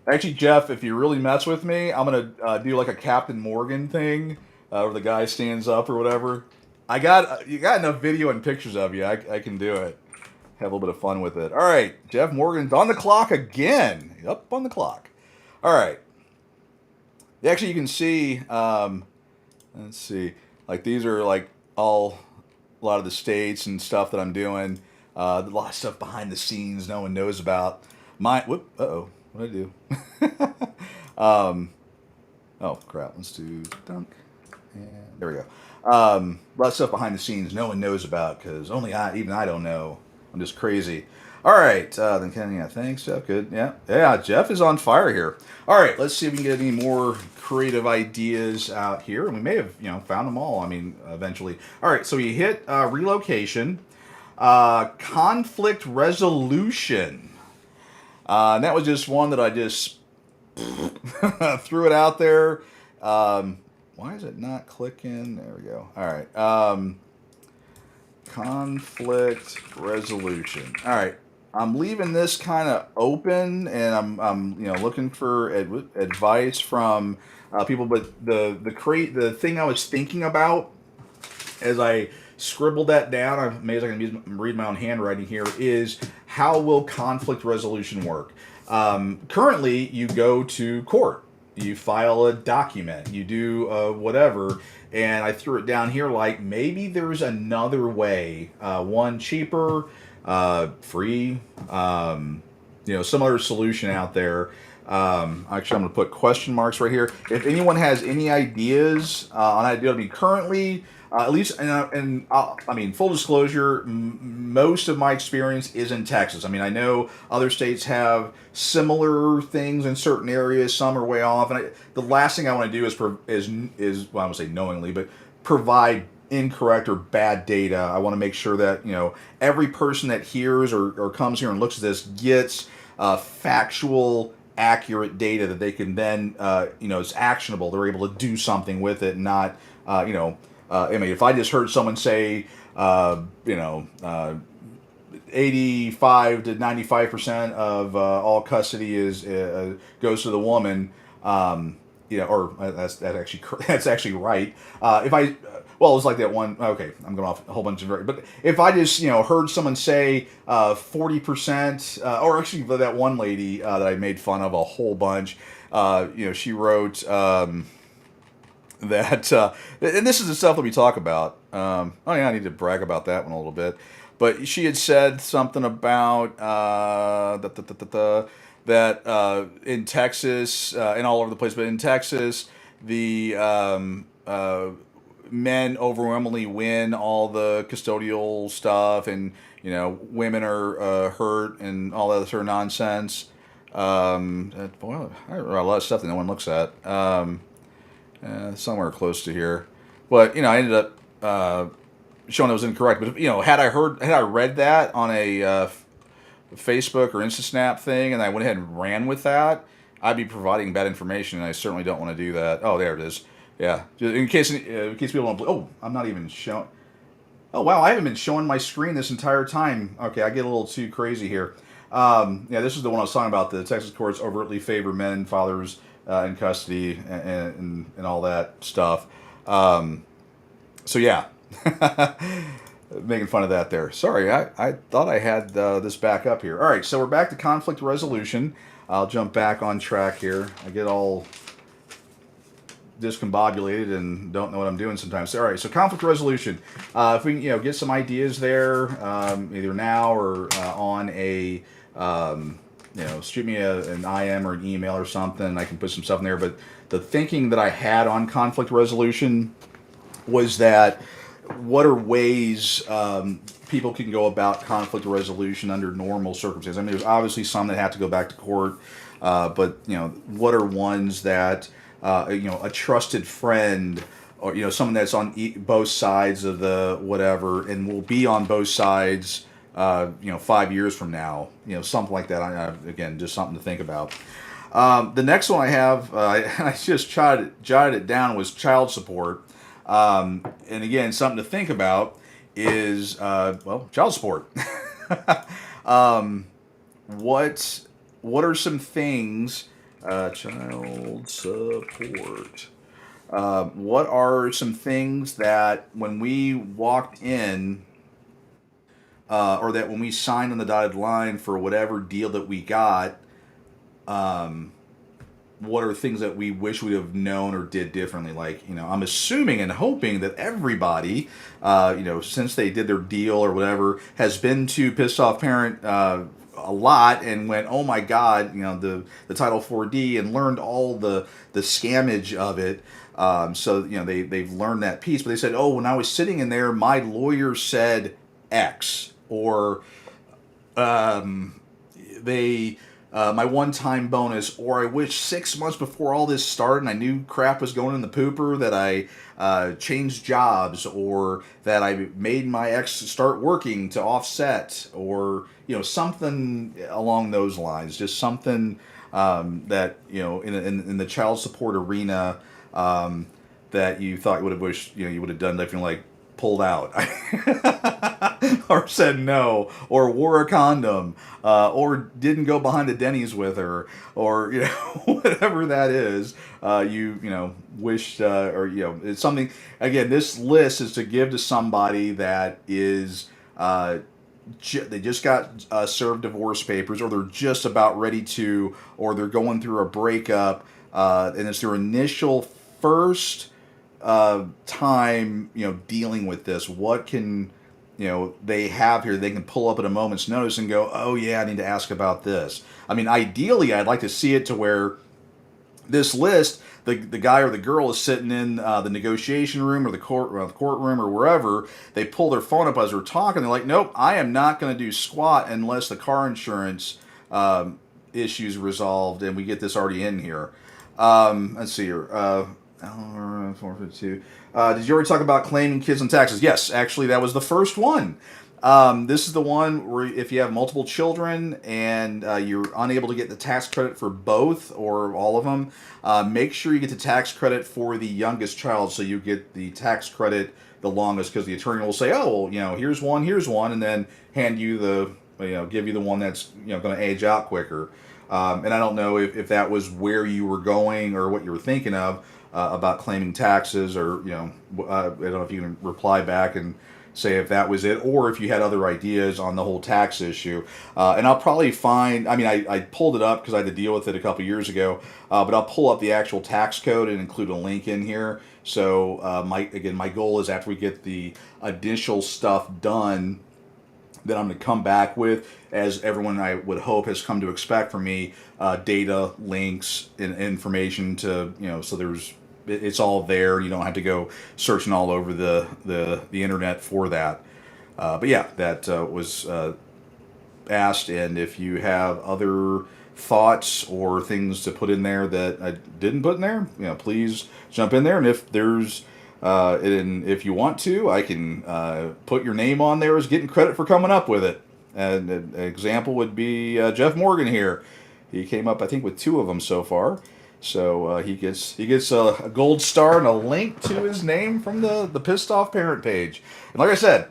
Actually, Jeff, if you really mess with me, I'm gonna do like a Captain Morgan thing, where the guy stands up or whatever. You got enough video and pictures of you. I can do it. Have a little bit of fun with it. All right, Jeff Morgan's on the clock again. Up on the clock. All right. Actually, you can see. Let's see. Like these are like a lot of the states and stuff that I'm doing. A lot of stuff behind the scenes no one knows about. What did I do? Oh crap. Let's do dunk. And there we go. A lot of stuff behind the scenes no one knows about because even I don't know. I'm just crazy. All right, then Ken, yeah, thanks, Jeff. Good, yeah. Jeff is on fire here. All right, let's see if we can get any more creative ideas out here, and we may have, found them all. I mean, eventually. All right, so you hit relocation, conflict resolution, and that was just one that I just threw it out there. Why is it not clicking? There we go. All right. Conflict resolution. All right. I'm leaving this kind of open, and I'm looking for advice from people. But the thing I was thinking about as I scribbled that down, I'm amazed I can read my own handwriting here, is how will conflict resolution work? Currently, you go to court. You file a document, you do whatever, and I threw it down here like maybe there's another way, one cheaper, free, some other solution out there. Actually, I'm going to put question marks right here. If anyone has any ideas on how to do it, currently, at least, full disclosure, most of my experience is in Texas. I mean, I know other states have similar things in certain areas. Some are way off, and the last thing I want to do is well, I won't say knowingly, but provide incorrect or bad data. I want to make sure that every person that hears or comes here and looks at this gets factual, accurate data that they can then is actionable. They're able to do something with it, and not if I just heard someone say, 85 to 95% of all custody goes to the woman, or that's actually right. It was like that one. Okay, I'm going off a whole bunch of but if I just heard someone say 40%, or actually that one lady that I made fun of a whole bunch, she wrote. That and this is the stuff that we talk about. I need to brag about that one a little bit. But she had said something about that in Texas and all over the place, but in Texas, the men overwhelmingly win all the custodial stuff, and women are hurt and all that sort of nonsense. I wrote a lot of stuff that no one looks at. Somewhere close to here, but I ended up showing it was incorrect. But had I read that on a Facebook or InstaSnap thing, and I went ahead and ran with that, I'd be providing bad information, and I certainly don't want to do that. Oh, there it is. Yeah, just in case people don't. Oh, I'm not even showing. Oh wow, I haven't been showing my screen this entire time. Okay, I get a little too crazy here. This is the one I was talking about. The Texas courts overtly favor men, fathers. In custody and all that stuff. So yeah, making fun of that there. Sorry, I thought I had this back up here. All right, so we're back to conflict resolution. I'll jump back on track here. I get all discombobulated and don't know what I'm doing sometimes. All right, so conflict resolution. If we can, get some ideas there, either now or on a, shoot me an IM or an email or something. I can put some stuff in there. But the thinking that I had on conflict resolution was that what are ways people can go about conflict resolution under normal circumstances? I mean, there's obviously some that have to go back to court, but what are ones that a trusted friend or someone that's on both sides of the whatever and will be on both sides 5 years from now, something like that. Again, just something to think about. The next one I have, I just jotted it down, was child support. And again, something to think about is, child support. What are some things, child support, what are some things that when we walked in, or that when we signed on the dotted line for whatever deal that we got, what are things that we wish we'd have known or did differently? Like, I'm assuming and hoping that everybody, since they did their deal or whatever, has been to Pissed Off Parent a lot and went, oh my God, the Title 4D, and learned all the scammage of it. So they've learned that piece, but they said, oh, when I was sitting in there, my lawyer said X, or my one-time bonus, or I wish 6 months before all this started and I knew crap was going in the pooper, that I changed jobs, or that I made my ex start working to offset, or something along those lines. Just something that in the child support arena that you thought you would have wished you would have done differently, like pulled out or said no, or wore a condom, or didn't go behind the Denny's with her, or whatever that is, wished, or it's something. Again, this list is to give to somebody that is they just got served divorce papers, or they're just about ready to, or they're going through a breakup, and it's their initial first time dealing with this. What can they have here they can pull up at a moment's notice and go, oh yeah, I need to ask about this. I mean, ideally I'd like to see it to where this list, the guy or the girl is sitting in the negotiation room or the courtroom or wherever, they pull their phone up as we're talking, they're like, nope, I am not going to do squat unless the car insurance issue's resolved and we get this already in here. Let's see here. 452. Did you already talk about claiming kids on taxes? Yes, actually, that was the first one. This is the one where if you have multiple children and you're unable to get the tax credit for both or all of them, make sure you get the tax credit for the youngest child, so you get the tax credit the longest, because the attorney will say, oh, well, here's one, and then hand you give you the one that's going to age out quicker. And I don't know if that was where you were going or what you were thinking of. About claiming taxes, or I don't know if you can reply back and say if that was it, or if you had other ideas on the whole tax issue. And I'll probably find, I pulled it up because I had to deal with it a couple years ago, but I'll pull up the actual tax code and include a link in here. So my goal is, after we get the initial stuff done, that I'm going to come back with, as everyone I would hope has come to expect from me, data, links, and information to, so it's all there. You don't have to go searching all over the internet for that. But yeah, that was asked, and if you have other thoughts or things to put in there that I didn't put in there, please jump in there. And if there's and if you want to, I can put your name on there as getting credit for coming up with it. And an example would be Jeff Morgan here. He came up, I think, with 2 of them so far. So he gets a gold star and a link to his name from the Pissed Off Parent page. And like I said,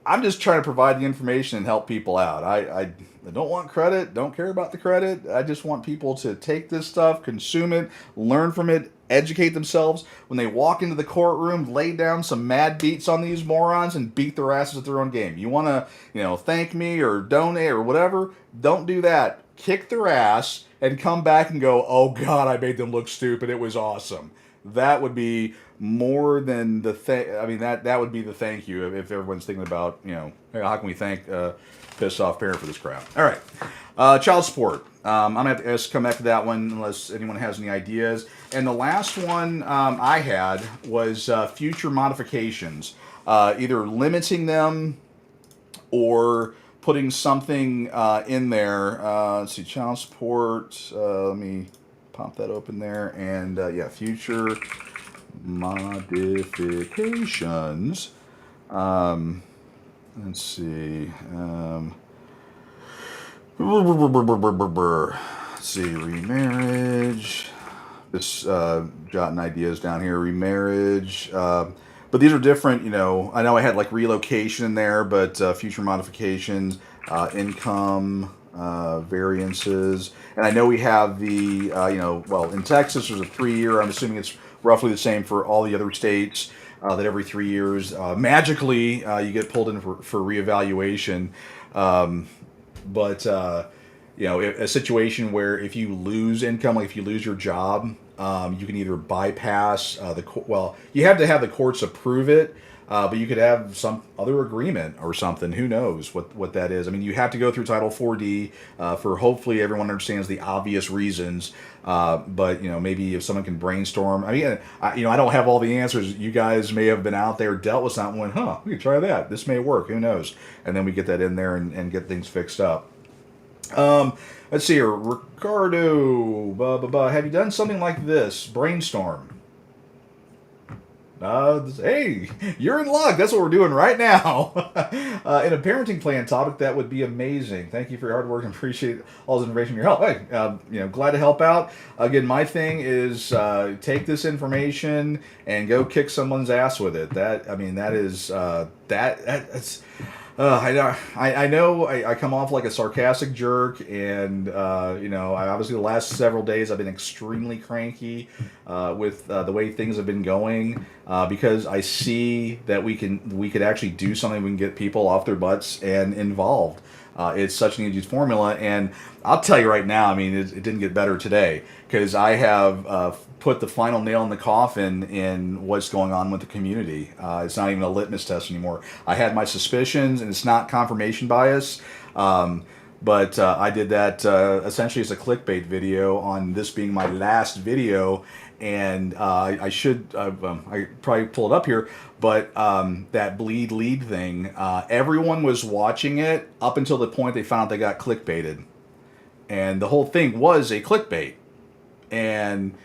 I'm just trying to provide the information and help people out. I don't want credit, don't care about the credit. I just want people to take this stuff, consume it, learn from it, educate themselves. When they walk into the courtroom, lay down some mad beats on these morons and beat their asses at their own game. You want to, thank me or donate or whatever, don't do that. Kick their ass and come back and go, oh God, I made them look stupid. It was awesome. that would be more than the I mean, that would be the thank you if everyone's thinking about, hey, how can we thank pissed off parent for this crap? All right, child support. I'm gonna have to come back to that one unless anyone has any ideas. And the last one I had was future modifications, either limiting them or putting something in there. Let's see, child support. Let me pop that open there, and yeah, future modifications. Let's see. Let's see, remarriage. Just jotting ideas down here. Remarriage. But these are different, I know I had like relocation in there, but future modifications, income, variances. And I know we have the, well, in Texas there's a 3-year. I'm assuming it's roughly the same for all the other states, that every 3 years, magically, you get pulled in for reevaluation. But a situation where if you lose income, like if you lose your job, you can either bypass you have to have the courts approve it, but you could have some other agreement or something. Who knows what that is? I mean, you have to go through Title 4D for hopefully everyone understands the obvious reasons. But maybe if someone can brainstorm. I mean, I don't have all the answers. You guys may have been out there, dealt with something, went, we could try that. This may work. Who knows? And then we get that in there and get things fixed up. Let's see here, Ricardo. Have you done something like this? Brainstorm. Hey, you're in luck. That's what we're doing right now. In a parenting plan topic, that would be amazing. Thank you for your hard work and appreciate all this information and your help. Hey, glad to help out. Again, my thing is take this information and go kick someone's ass with it. That's. I know I come off like a sarcastic jerk, and I obviously the last several days I've been extremely cranky with the way things have been going, because I see that we could actually do something. We can get people off their butts and involved. It's such an easy formula, and I'll tell you right now, I mean, it didn't get better today, because I have put the final nail in the coffin in what's going on with the community. It's not even a litmus test anymore. I had my suspicions, and it's not confirmation bias, but I did that essentially as a clickbait video on this being my last video, and I probably pull it up here, but that bleed lead thing, everyone was watching it up until the point they found out they got clickbaited. And the whole thing was a clickbait. And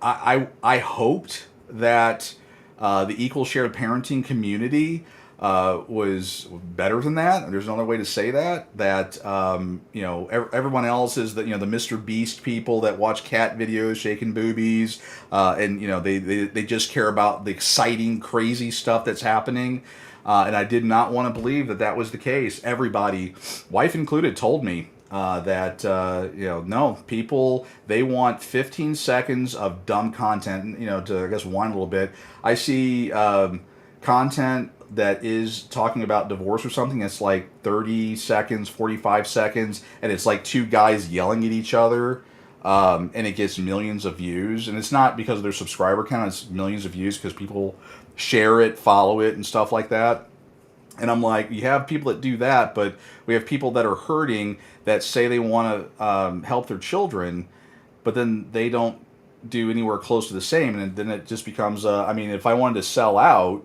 I hoped that the equal shared parenting community was better than that. There's another way to say that everyone else is the Mr. Beast people that watch cat videos shaking boobies, and they just care about the exciting, crazy stuff that's happening. And I did not want to believe that was the case. Everybody, wife included, told me that no, people, they want 15 seconds of dumb content, to, I guess, whine a little bit. I see content that is talking about divorce or something that's like 30 seconds, 45 seconds, and it's like two guys yelling at each other, and it gets millions of views. And it's not because of their subscriber count, it's millions of views because people share it, follow it, and stuff like that. And I'm like, you have people that do that, but we have people that are hurting that say they want to help their children, but then they don't do anywhere close to the same. And then it just becomes, if I wanted to sell out,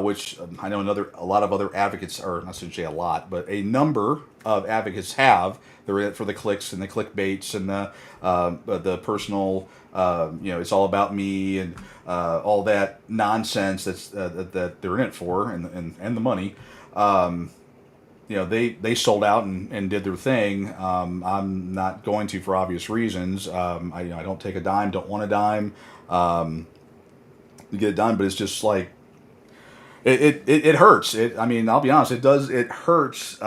which I know a lot of other advocates, or not to say a lot, but a number of advocates have. They're in it for the clicks and the clickbaits and the personal, it's all about me and all that nonsense that they're in it for, and the money. They sold out and did their thing. I'm not going to, for obvious reasons. I don't take a dime, don't want a dime to get it done, but it's just like, it hurts. I'll be honest, it hurts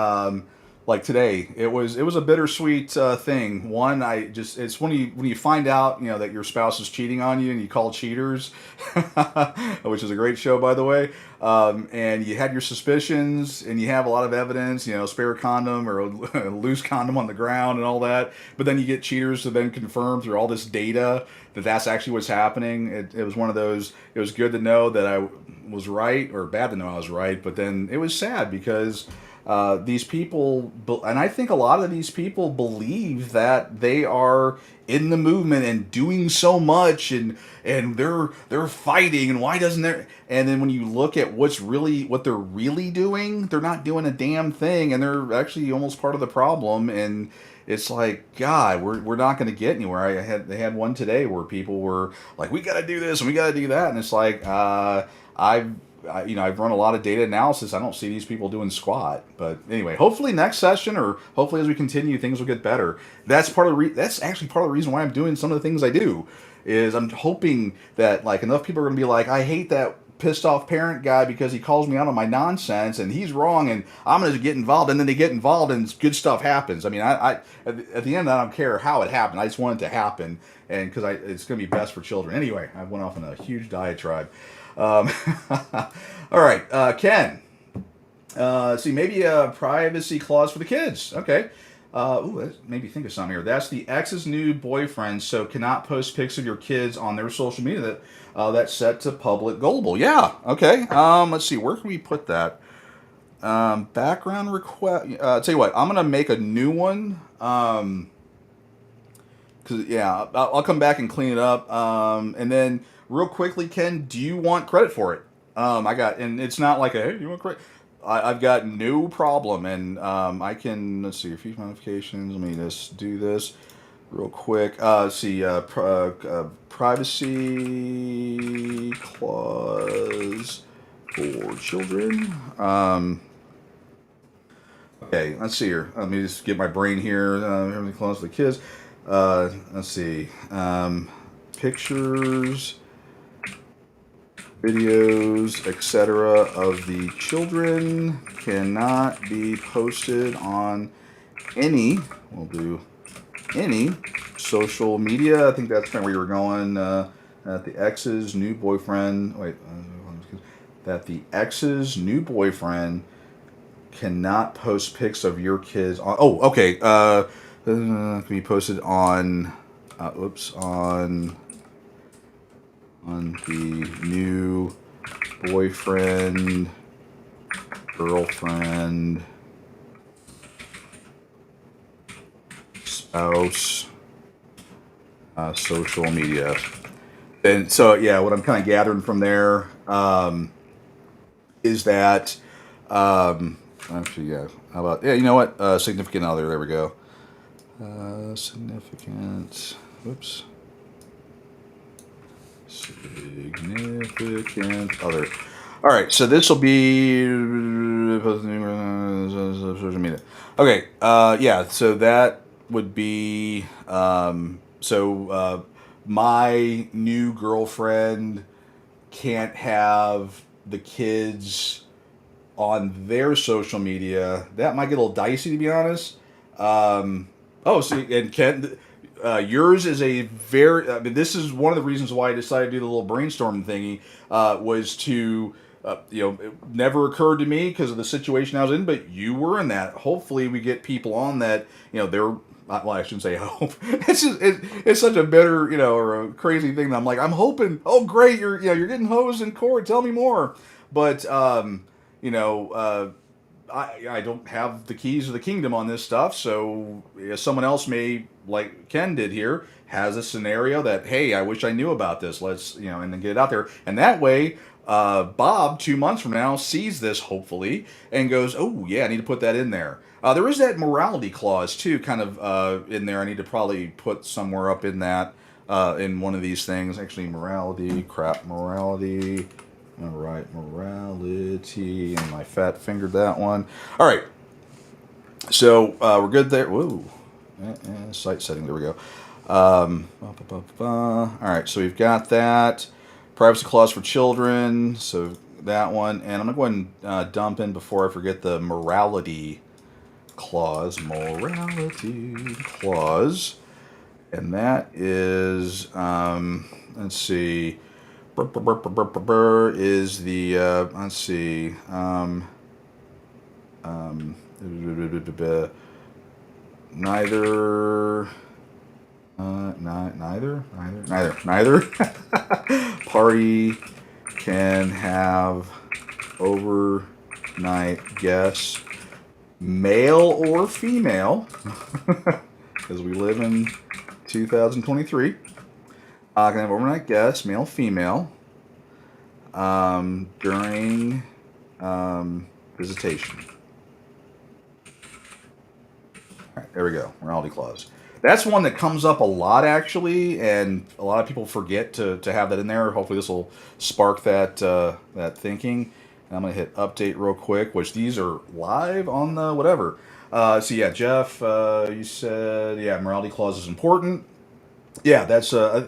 like today, it was a bittersweet thing. One, it's when you find out, that your spouse is cheating on you and you call cheaters, which is a great show, by the way. And you had your suspicions and you have a lot of evidence, spare condom or a loose condom on the ground and all that. But then you get cheaters to then confirm through all this data that that's actually what's happening. It was one of those. It was good to know that I was right, or bad to know I was right. But then it was sad because these people, and I think a lot of these people believe that they are in the movement and doing so much, and they're fighting, and why doesn't there? And then when you look at what they're really doing, they're not doing a damn thing, and they're actually almost part of the problem. And it's like, God, we're not going to get anywhere. They had one today where people were like, we got to do this and we got to do that, and it's like, I've run a lot of data analysis. I don't see these people doing squat. But anyway, hopefully next session, or hopefully as we continue, things will get better. That's that's actually part of the reason why I'm doing some of the things I do. Is I'm hoping that like enough people are going to be like, I hate that pissed off parent guy because he calls me out on my nonsense and he's wrong and I'm going to get involved, and then they get involved and good stuff happens. I mean, I at the end I don't care how it happened. I just want it to happen, and because it's going to be best for children. Anyway, I went off on a huge diatribe. All right, Ken. See, maybe a privacy clause for the kids. Okay. That made me think of something here. That's the ex's new boyfriend, so cannot post pics of your kids on their social media that's set to public gullible. Yeah. Okay. Let's see. Where can we put that? Background request. Tell you what. I'm gonna make a new one. Cause yeah, I'll come back and clean it up. And then real quickly, Ken, do you want credit for it? And it's not like hey, you want credit? I've got no problem, and I can, let's see, refuse modifications. Let me just do this real quick. Privacy clause for children. Okay, let's see here. Let me just get my brain here. Everything clause for the kids. Let's see. Pictures, videos, etc. of the children cannot be posted on any social media. I think that's kind of where you were going. That the ex's new boyfriend. That the ex's new boyfriend cannot post pics of your kids on. Oh, okay. Can be posted on. On the new boyfriend, girlfriend, spouse, social media. And so, yeah, what I'm kind of gathering from there is that, actually, yeah, how about, yeah, you know what? Significant other, there we go. Significant other. All right, so this will be social media. Okay, yeah. So that would be my new girlfriend can't have the kids on their social media. That might get a little dicey, to be honest. And Ken. Yours is a very. I mean, this is one of the reasons why I decided to do the little brainstorm thingy. Was to, it never occurred to me because of the situation I was in. But you were in that. Hopefully, we get people on that. They're. Well, I shouldn't say hope. It's such a bitter, or a crazy thing. That I'm like, I'm hoping. Oh, great! You're getting hosed in court. Tell me more. But I don't have the keys to the kingdom on this stuff, so someone else may, like Ken did here, has a scenario that, hey, I wish I knew about this. Let's, and then get it out there. And that way, Bob, 2 months from now, sees this, hopefully, and goes, oh, yeah, I need to put that in there. There is that morality clause, too, kind of in there. I need to probably put somewhere up in that, in one of these things. Actually, morality. All right, morality, and my fat fingered that one. All right, so we're good there. Whoa, site setting. There we go. All right, so we've got that privacy clause for children. So that one, and I'm gonna go ahead and dump in before I forget the morality clause, morality clause, and that is, let's see, is the, let's see, neither party can have overnight guests, male or female, because we live in 2023. Can have overnight guests, male, female, during visitation. All right, there we go. Morality clause. That's one that comes up a lot, actually, and a lot of people forget to have that in there. Hopefully this will spark that that thinking. And I'm going to hit update real quick, which these are live on the whatever. So yeah, Jeff, you said, yeah, morality clause is important. Yeah, that's a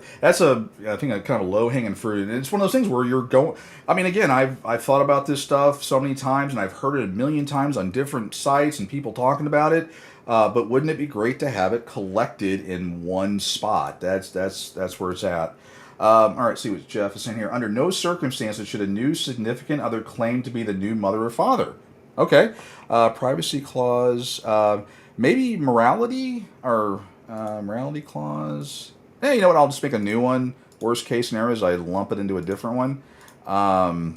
I think a kind of low hanging fruit. And it's one of those things where you're going. I mean, again, I've thought about this stuff so many times, and I've heard it a million times on different sites and people talking about it. But wouldn't it be great to have it collected in one spot? That's where it's at. All right, see what Jeff is saying here. Under no circumstances should a new significant other claim to be the new mother or father. Okay. Privacy clause. Maybe morality or morality clause. You know what? I'll just make a new one. Worst case scenario is I lump it into a different one. We're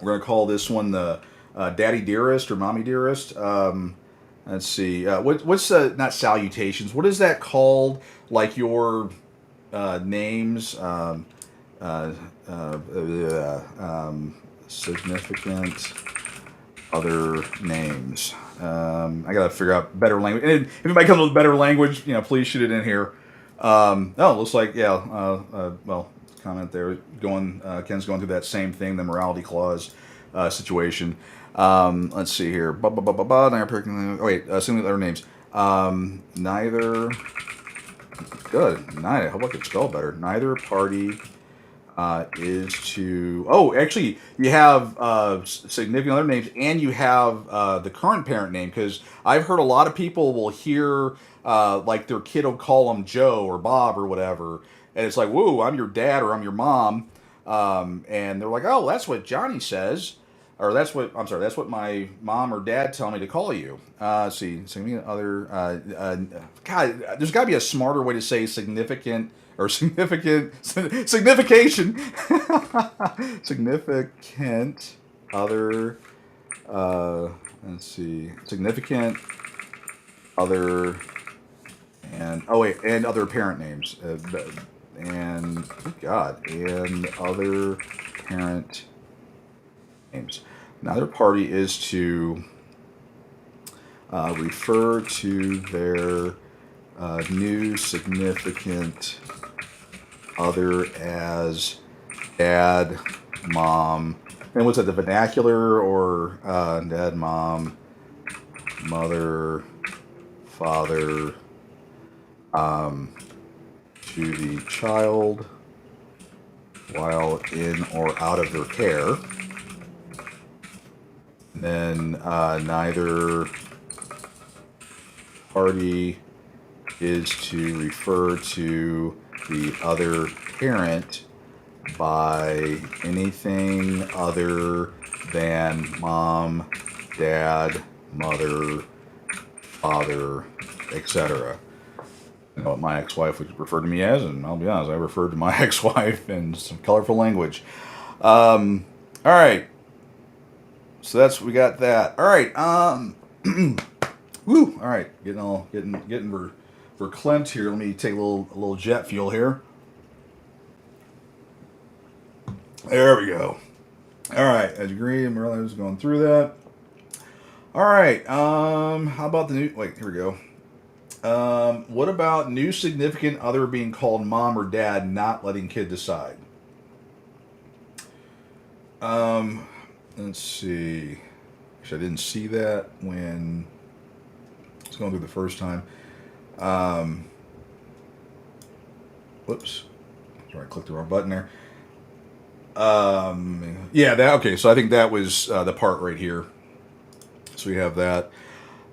going to call this one the Daddy Dearest or Mommy Dearest. Let's see. What's not salutations? What is that called? Like your names, significant other names. I gotta figure out better language. And if anybody comes with better language, please shoot it in here. Looks like well, comment there. Ken's going through that same thing, the morality clause situation. Let's see here. Assuming other names. Neither. Good. Neither. How about I could spell better? Neither party is to. Oh, actually, you have significant other names, and you have the current parent name. Because I've heard a lot of people will hear like their kid will call them Joe or Bob or whatever, and it's like, "Whoa, I'm your dad" or "I'm your mom," and they're like, "Oh, that's what Johnny says." Or that's what my mom or dad tell me to call you. See, other. God, there's got to be a smarter way to say significant or signification. Significant other. Let's see, significant other, and other parent names, and other parent names. Neither party is to refer to their new significant other as dad, mom, and what's that, the vernacular, or dad, mom, mother, father, to the child while in or out of their care. Then neither party is to refer to the other parent by anything other than mom, dad, mother, father, etc. You know what my ex-wife would refer to me as, and I'll be honest, I referred to my ex-wife in some colorful language. All right. So we got that. All right. Woo. All right. Getting verklempt here. Let me take a little jet fuel here. There we go. All right. As you agree, Merlin was going through that. All right. How about the new? Wait. Here we go. What about new significant other being called mom or dad, not letting kid decide? Let's see. Actually, I didn't see that when I was going through the first time. Whoops. Sorry, I clicked the wrong button there. Okay. So I think that was the part right here. So we have that.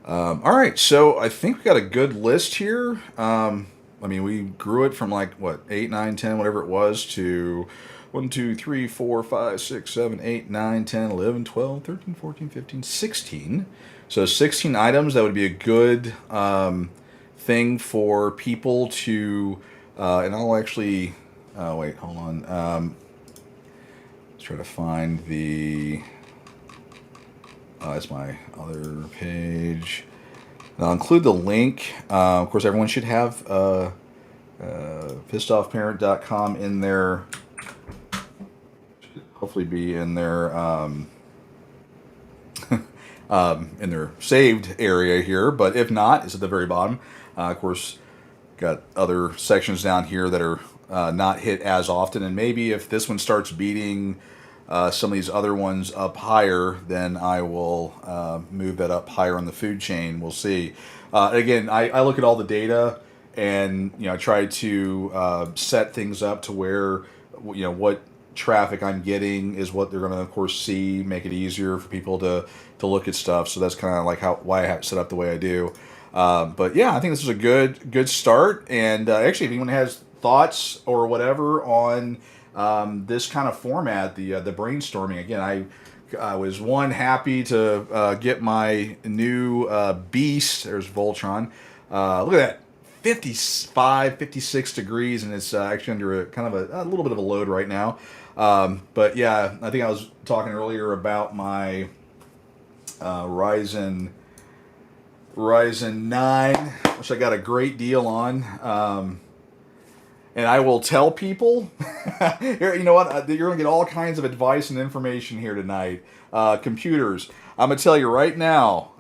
All right, so I think we got a good list here. I mean, we grew it from like, what, 8, 9, 10, whatever it was, to 1, 2, 3, 4, 5, 6, 7, 8, 9, 10, 11, 12, 13, 14, 15, 16. So 16 items, that would be a good thing for people to, and I'll actually, wait, hold on. Let's try to find the, that's my other page. I'll include the link. Of course, everyone should have pissedoffparent.com in their, should hopefully be in their in their saved area here. But if not, it's at the very bottom. Of course, got other sections down here that are not hit as often. And maybe if this one starts beating some of these other ones up higher, then I will move that up higher on the food chain. We'll see. Again, I look at all the data and I try to set things up to where what traffic I'm getting is what they're going to, of course, see. Make it easier for people to look at stuff. So that's kind of like why I have it set up the way I do. But yeah, I think this is a good start. And actually, if anyone has thoughts or whatever on this kind of format, the brainstorming, again, I was happy to get my new beast. There's Voltron. Look at that, 55, 56 degrees, and it's actually under a kind of a little bit of a load right now. But yeah, I think I was talking earlier about my Ryzen 9, which I got a great deal on. And I will tell people, here, you know what, you're going to get all kinds of advice and information here tonight. Computers, I'm going to tell you right now,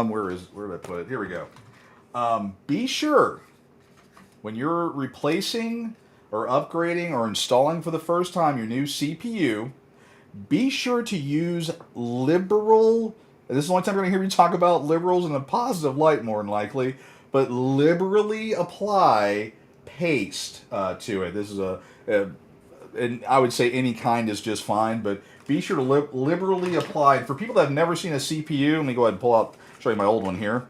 where did I put it? Here we go. Be sure, when you're replacing or upgrading or installing for the first time your new CPU, be sure to use liberal, this is the only time you're going to hear me talk about liberals in a positive light, more than likely, but liberally apply paste to it. This is and I would say any kind is just fine, but be sure to liberally apply. For people that have never seen a CPU, let me go ahead and show you my old one here.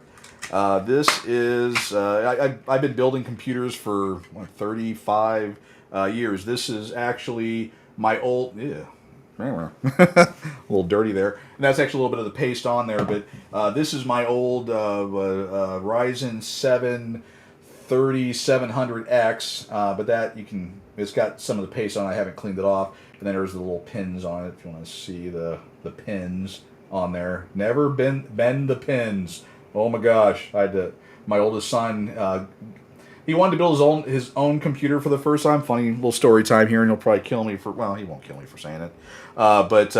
This is, I've been building computers for 35 years. This is actually my old, a little dirty there. And that's actually a little bit of the paste on there, but this is my old Ryzen 7 3700X, but that it's got some of the paste on it. I haven't cleaned it off. And then there's the little pins on it if you want to see the pins on there. Never bend the pins. Oh my gosh, my oldest son, he wanted to build his own computer for the first time. Funny little story time here, and he'll probably kill me well, he won't kill me for saying it. But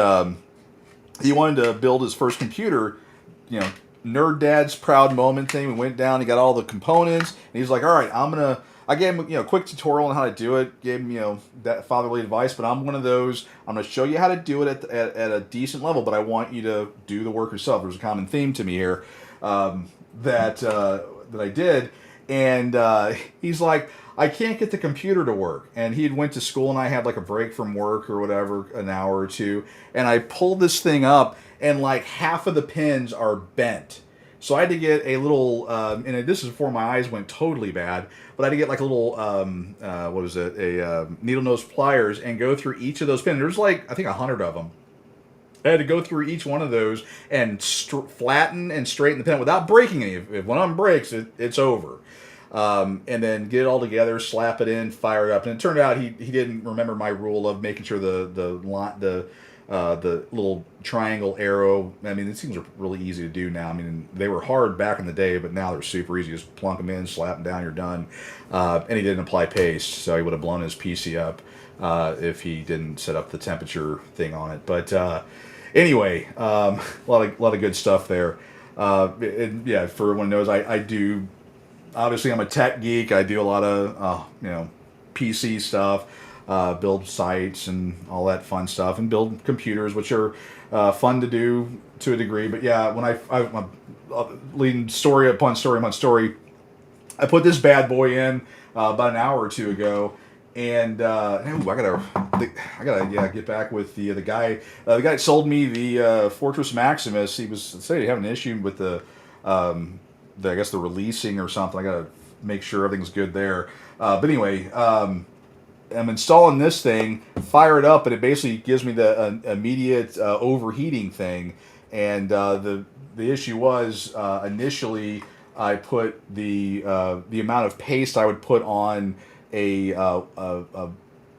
he wanted to build his first computer, nerd dad's proud moment thing. We went down, he got all the components, and he's like, all right, I gave him a quick tutorial on how to do it, gave him that fatherly advice, but I'm one of those, I'm going to show you how to do it at a decent level, but I want you to do the work yourself. There's a common theme to me here that I did, and he's like, I can't get the computer to work. And he had went to school, and I had like a break from work or whatever, an hour or two, and I pulled this thing up, and like half of the pins are bent. So I had to get a little, and this is before my eyes went totally bad, but I had to get like a little, needle nose pliers and go through each of those pins. There's like, I think 100 of them. I had to go through each one of those and flatten and straighten the pin without breaking any. If one of them breaks, it's over. And then get it all together, slap it in, fire it up. And it turned out he didn't remember my rule of making sure the little triangle arrow. I mean, these things are really easy to do now. I mean, they were hard back in the day, but now they're super easy. Just plunk them in, slap them down, you're done. And he didn't apply paste, so he would have blown his PC up if he didn't set up the temperature thing on it. But anyway, a lot of good stuff there. And yeah, for everyone who knows, I do. Obviously, I'm a tech geek. I do a lot of PC stuff. Build sites and all that fun stuff, and build computers, which are fun to do to a degree. But yeah, when I'm leading story upon story upon story, I put this bad boy in about an hour or two ago, and I gotta get back with the guy. The guy that sold me the Fortress Maximus. He was saying he had an issue with the I guess the releasing or something. I gotta make sure everything's good there. But anyway, I'm installing this thing, fire it up, and it basically gives me the immediate overheating thing. And the issue was initially I put the amount of paste I would put on a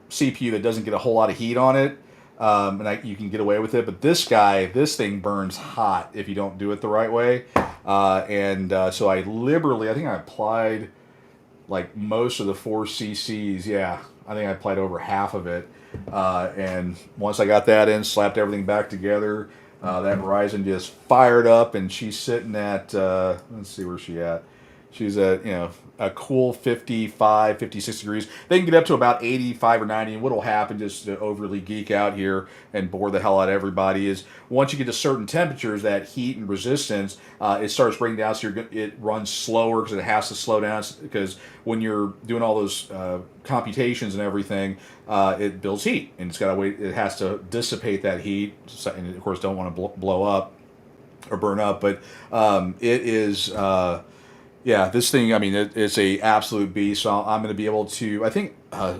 CPU that doesn't get a whole lot of heat on it, and you can get away with it. But this thing burns hot if you don't do it the right way. So I think I applied like most of the 4 cc's. Yeah, I think I applied over half of it. And once I got that in, slapped everything back together, that Verizon just fired up, and she's sitting at, let's see where she's at. She's at, a cool 55, 56 degrees. They can get up to about 85 or 90, and what'll happen, just to overly geek out here and bore the hell out of everybody, is once you get to certain temperatures, that heat and resistance, it starts breaking down, so it runs slower because it has to slow down, because when you're doing all those computations and everything, it builds heat, and it's got to wait. It has to dissipate that heat, and of course don't want to blow up or burn up, but it is... yeah, this thing, I mean, it's a absolute beast. So I'm going to be able to, I think,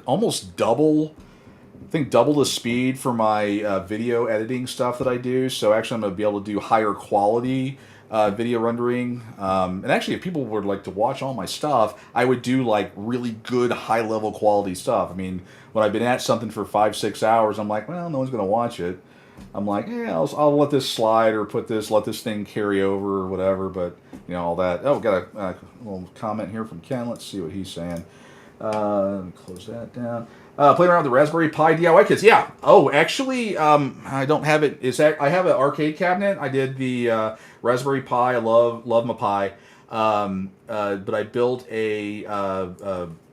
almost double the speed for my video editing stuff that I do. So actually, I'm going to be able to do higher quality video rendering. And actually, if people would like to watch all my stuff, I would do like really good high level quality stuff. I mean, when I've been at something for 5-6 hours, I'm like, well, no one's going to watch it. I'm like, yeah, I'll let this slide, or let this thing carry over or whatever, but, all that. Oh, got a little comment here from Ken. Let's see what he's saying. Let me close that down. Playing around with the Raspberry Pi DIY kits. Yeah. Oh, actually, I don't have it. I have an arcade cabinet. I did the Raspberry Pi. I love my Pi. But I built a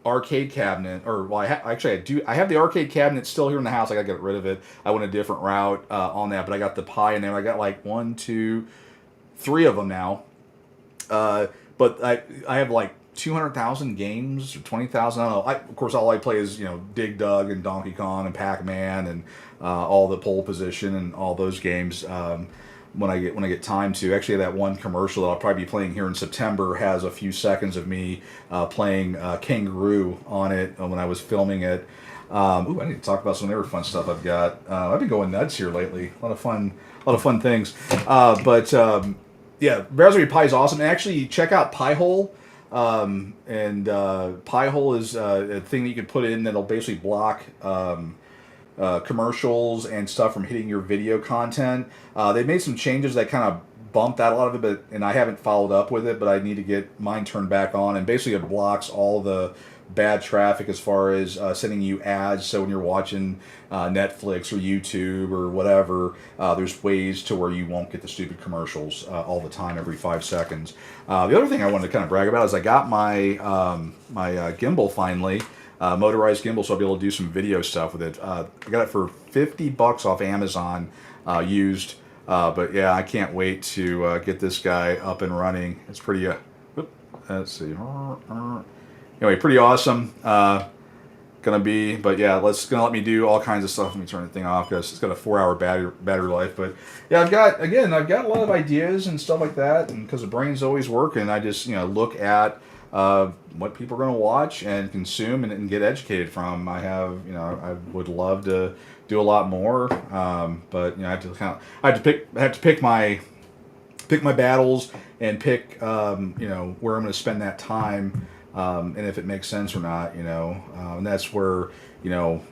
arcade cabinet, I have the arcade cabinet still here in the house. I gotta get rid of it. I went a different route on that, but I got the Pi in there. I got like 1, 2, 3 of them now. But I have like 200,000 games or 20,000. I don't know. Of course, all I play is Dig Dug and Donkey Kong and Pac-Man and all the pole position and all those games. When I get time to. Actually, that one commercial that I'll probably be playing here in September has a few seconds of me playing Kangaroo on it when I was filming it. I need to talk about some other fun stuff I've got. I've been going nuts here lately. A lot of fun things. Yeah, Raspberry Pi is awesome. And actually, check out Pi-hole. Pi-hole is a thing that you can put in that'll basically block commercials and stuff from hitting your video content. They made some changes that kind of bumped out a lot of it, and I haven't followed up with it, but I need to get mine turned back on. And basically it blocks all the bad traffic as far as sending you ads. So when you're watching Netflix or YouTube or whatever, there's ways to where you won't get the stupid commercials all the time every 5 seconds. The other thing I wanted to kind of brag about is I got my gimbal finally. Motorized gimbal, so I'll be able to do some video stuff with it. I got it for $50 off Amazon used, but yeah, I can't wait to get this guy up and running. It's pretty, let's see, anyway, pretty awesome. Gonna let me do all kinds of stuff. Let me turn the thing off because it's got a 4-hour battery life. But yeah, I've got a lot of ideas and stuff like that, and because the brain's always working, I just look at what people are going to watch and consume and get educated from. I would love to do a lot more, but I have to pick my battles and pick where I'm going to spend that time, and if it makes sense or not, and that's where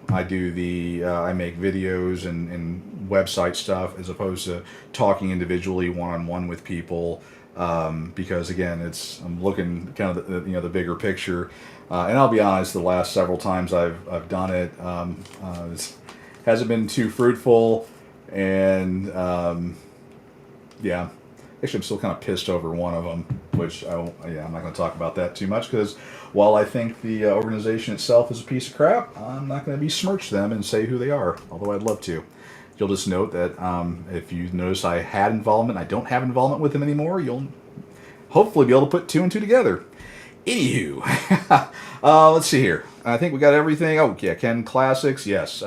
I do I make videos and website stuff as opposed to talking individually one-on-one with people. Because again, I'm looking kind of the bigger picture, and I'll be honest, the last several times I've done it, it hasn't been too fruitful, and yeah, actually I'm still kind of pissed over one of them, which I'm not going to talk about that too much, because while I think the organization itself is a piece of crap, I'm not going to besmirch them and say who they are, although I'd love to. You'll just note that if you notice I had involvement, I don't have involvement with them anymore, you'll hopefully be able to put 2 and 2 together. Anywho, let's see here. I think we got everything. Oh, yeah, Ken Classics, yes.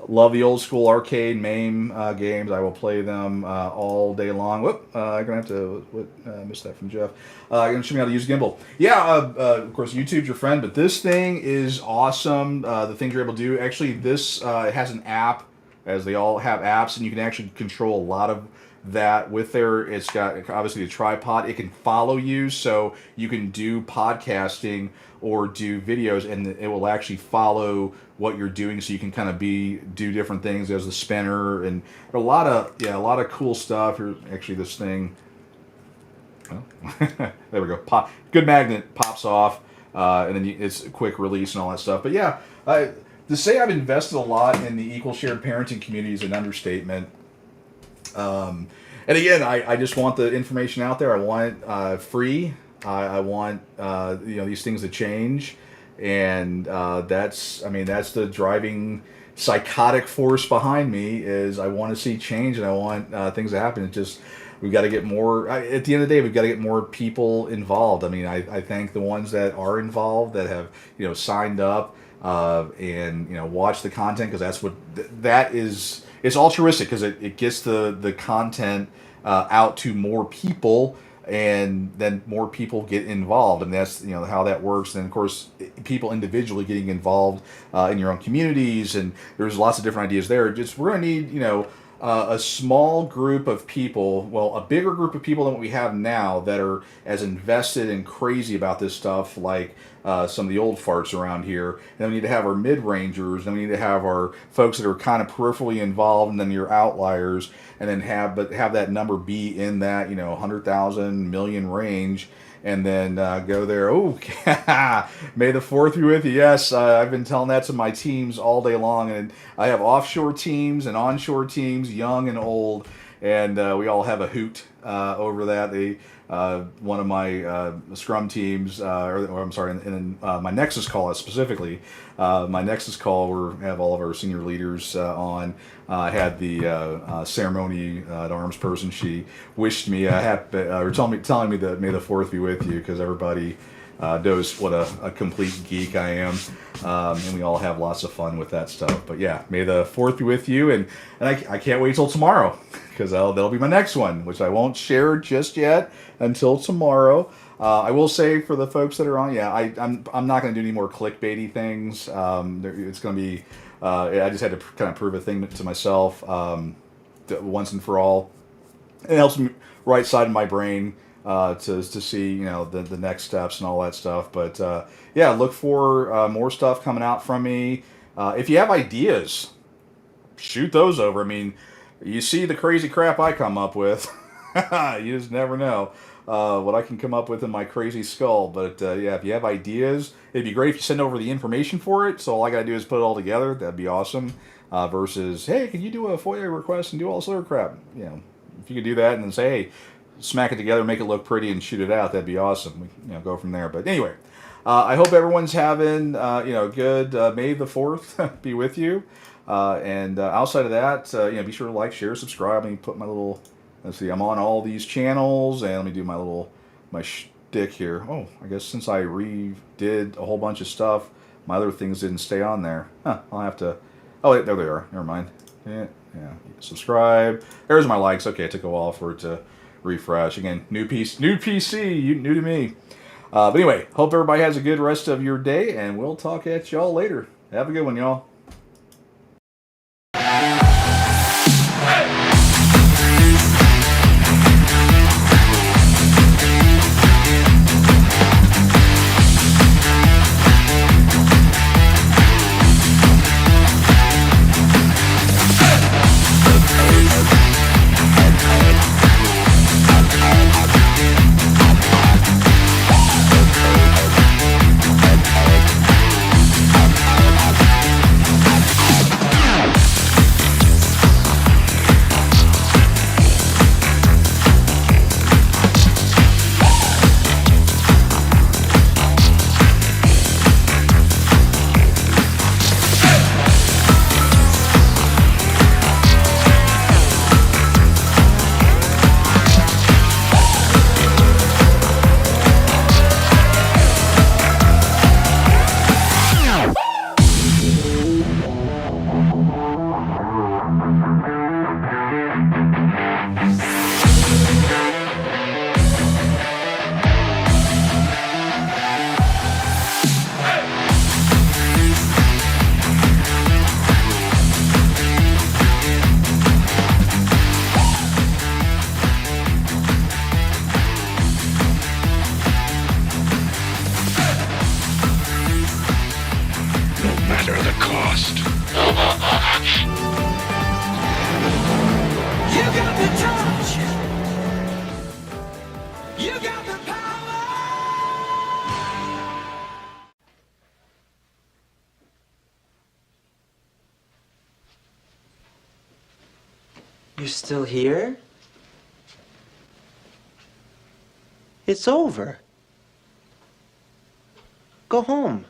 Love the old school arcade MAME games. I will play them all day long. Whoop! I'm gonna have to miss that from Jeff. Gonna show me how to use gimbal. Yeah, of course, YouTube's your friend, but this thing is awesome. The things you're able to do. Actually, this it has an app, as they all have apps, and you can actually control a lot of that with there. It's got obviously a tripod. It can follow you, so you can do podcasting or do videos, and it will actually follow what you're doing, so you can kind of do different things. There's the spinner and a lot of cool stuff. Here, actually, this thing. Oh, there we go. Pop, good magnet, pops off, and then it's a quick release and all that stuff. But yeah, to say I've invested a lot in the equal shared parenting community is an understatement. And again, I just want the information out there. I want it free. I want these things to change, and that's the driving psychotic force behind me. Is I want to see change, and I want things to happen. It's just we've got to get more. At the end of the day, we've got to get more people involved. I mean, I thank the ones that are involved, that have signed up and watch the content, because that's what that is. It's altruistic because it gets the content out to more people, and then more people get involved, and that's how that works. And of course, people individually getting involved in your own communities, and there's lots of different ideas there. We're gonna need a small group of people, well, a bigger group of people than what we have now, that are as invested and crazy about this stuff, like some of the old farts around here. And then we need to have our mid-rangers, then we need to have our folks that are kind of peripherally involved, and then your outliers, and then have that number be in that 100,000 million range, and then go there. Oh, may the 4th be with you. Yes, I've been telling that to my teams all day long, and I have offshore teams and onshore teams, young and old, and we all have a hoot over that. One of my Scrum teams, or I'm sorry, in my Nexus call specifically, my Nexus call, we have all of our senior leaders on. I had the ceremony arms person. She wished me or telling me that may the 4th be with you, because everybody knows what a complete geek I am, and we all have lots of fun with that stuff. But yeah, may the 4th be with you, and I can't wait till tomorrow, because that'll be my next one, which I won't share just yet until tomorrow. I will say, for the folks that are on, I'm not going to do any more clickbaity things. It's going to be, I just had to kind of prove a thing to myself once and for all. It helps me right side of my brain to see the next steps and all that stuff. But look for more stuff coming out from me. If you have ideas, shoot those over. I mean, you see the crazy crap I come up with. You just never know what I can come up with in my crazy skull. But if you have ideas, it'd be great if you send over the information for it, so all I gotta do is put it all together. That'd be awesome. Versus, hey, can you do a FOIA request and do all this other crap? If you could do that and then say, hey, smack it together, make it look pretty, and shoot it out, that'd be awesome. We go from there. But anyway, I hope everyone's having good May the 4th be with you. And outside of that, be sure to like, share, subscribe. Let me put my little. Let's see. I'm on all these channels, and let me do my shtick here. Oh, I guess since I redid a whole bunch of stuff, my other things didn't stay on there. I'll have to. Oh, there they are. Never mind. Yeah. Subscribe. There's my likes. Okay, it took a while for it to refresh. Again, new PC, new to me. But anyway, hope everybody has a good rest of your day, and we'll talk at y'all later. Have a good one, y'all. still here? It's over. Go home.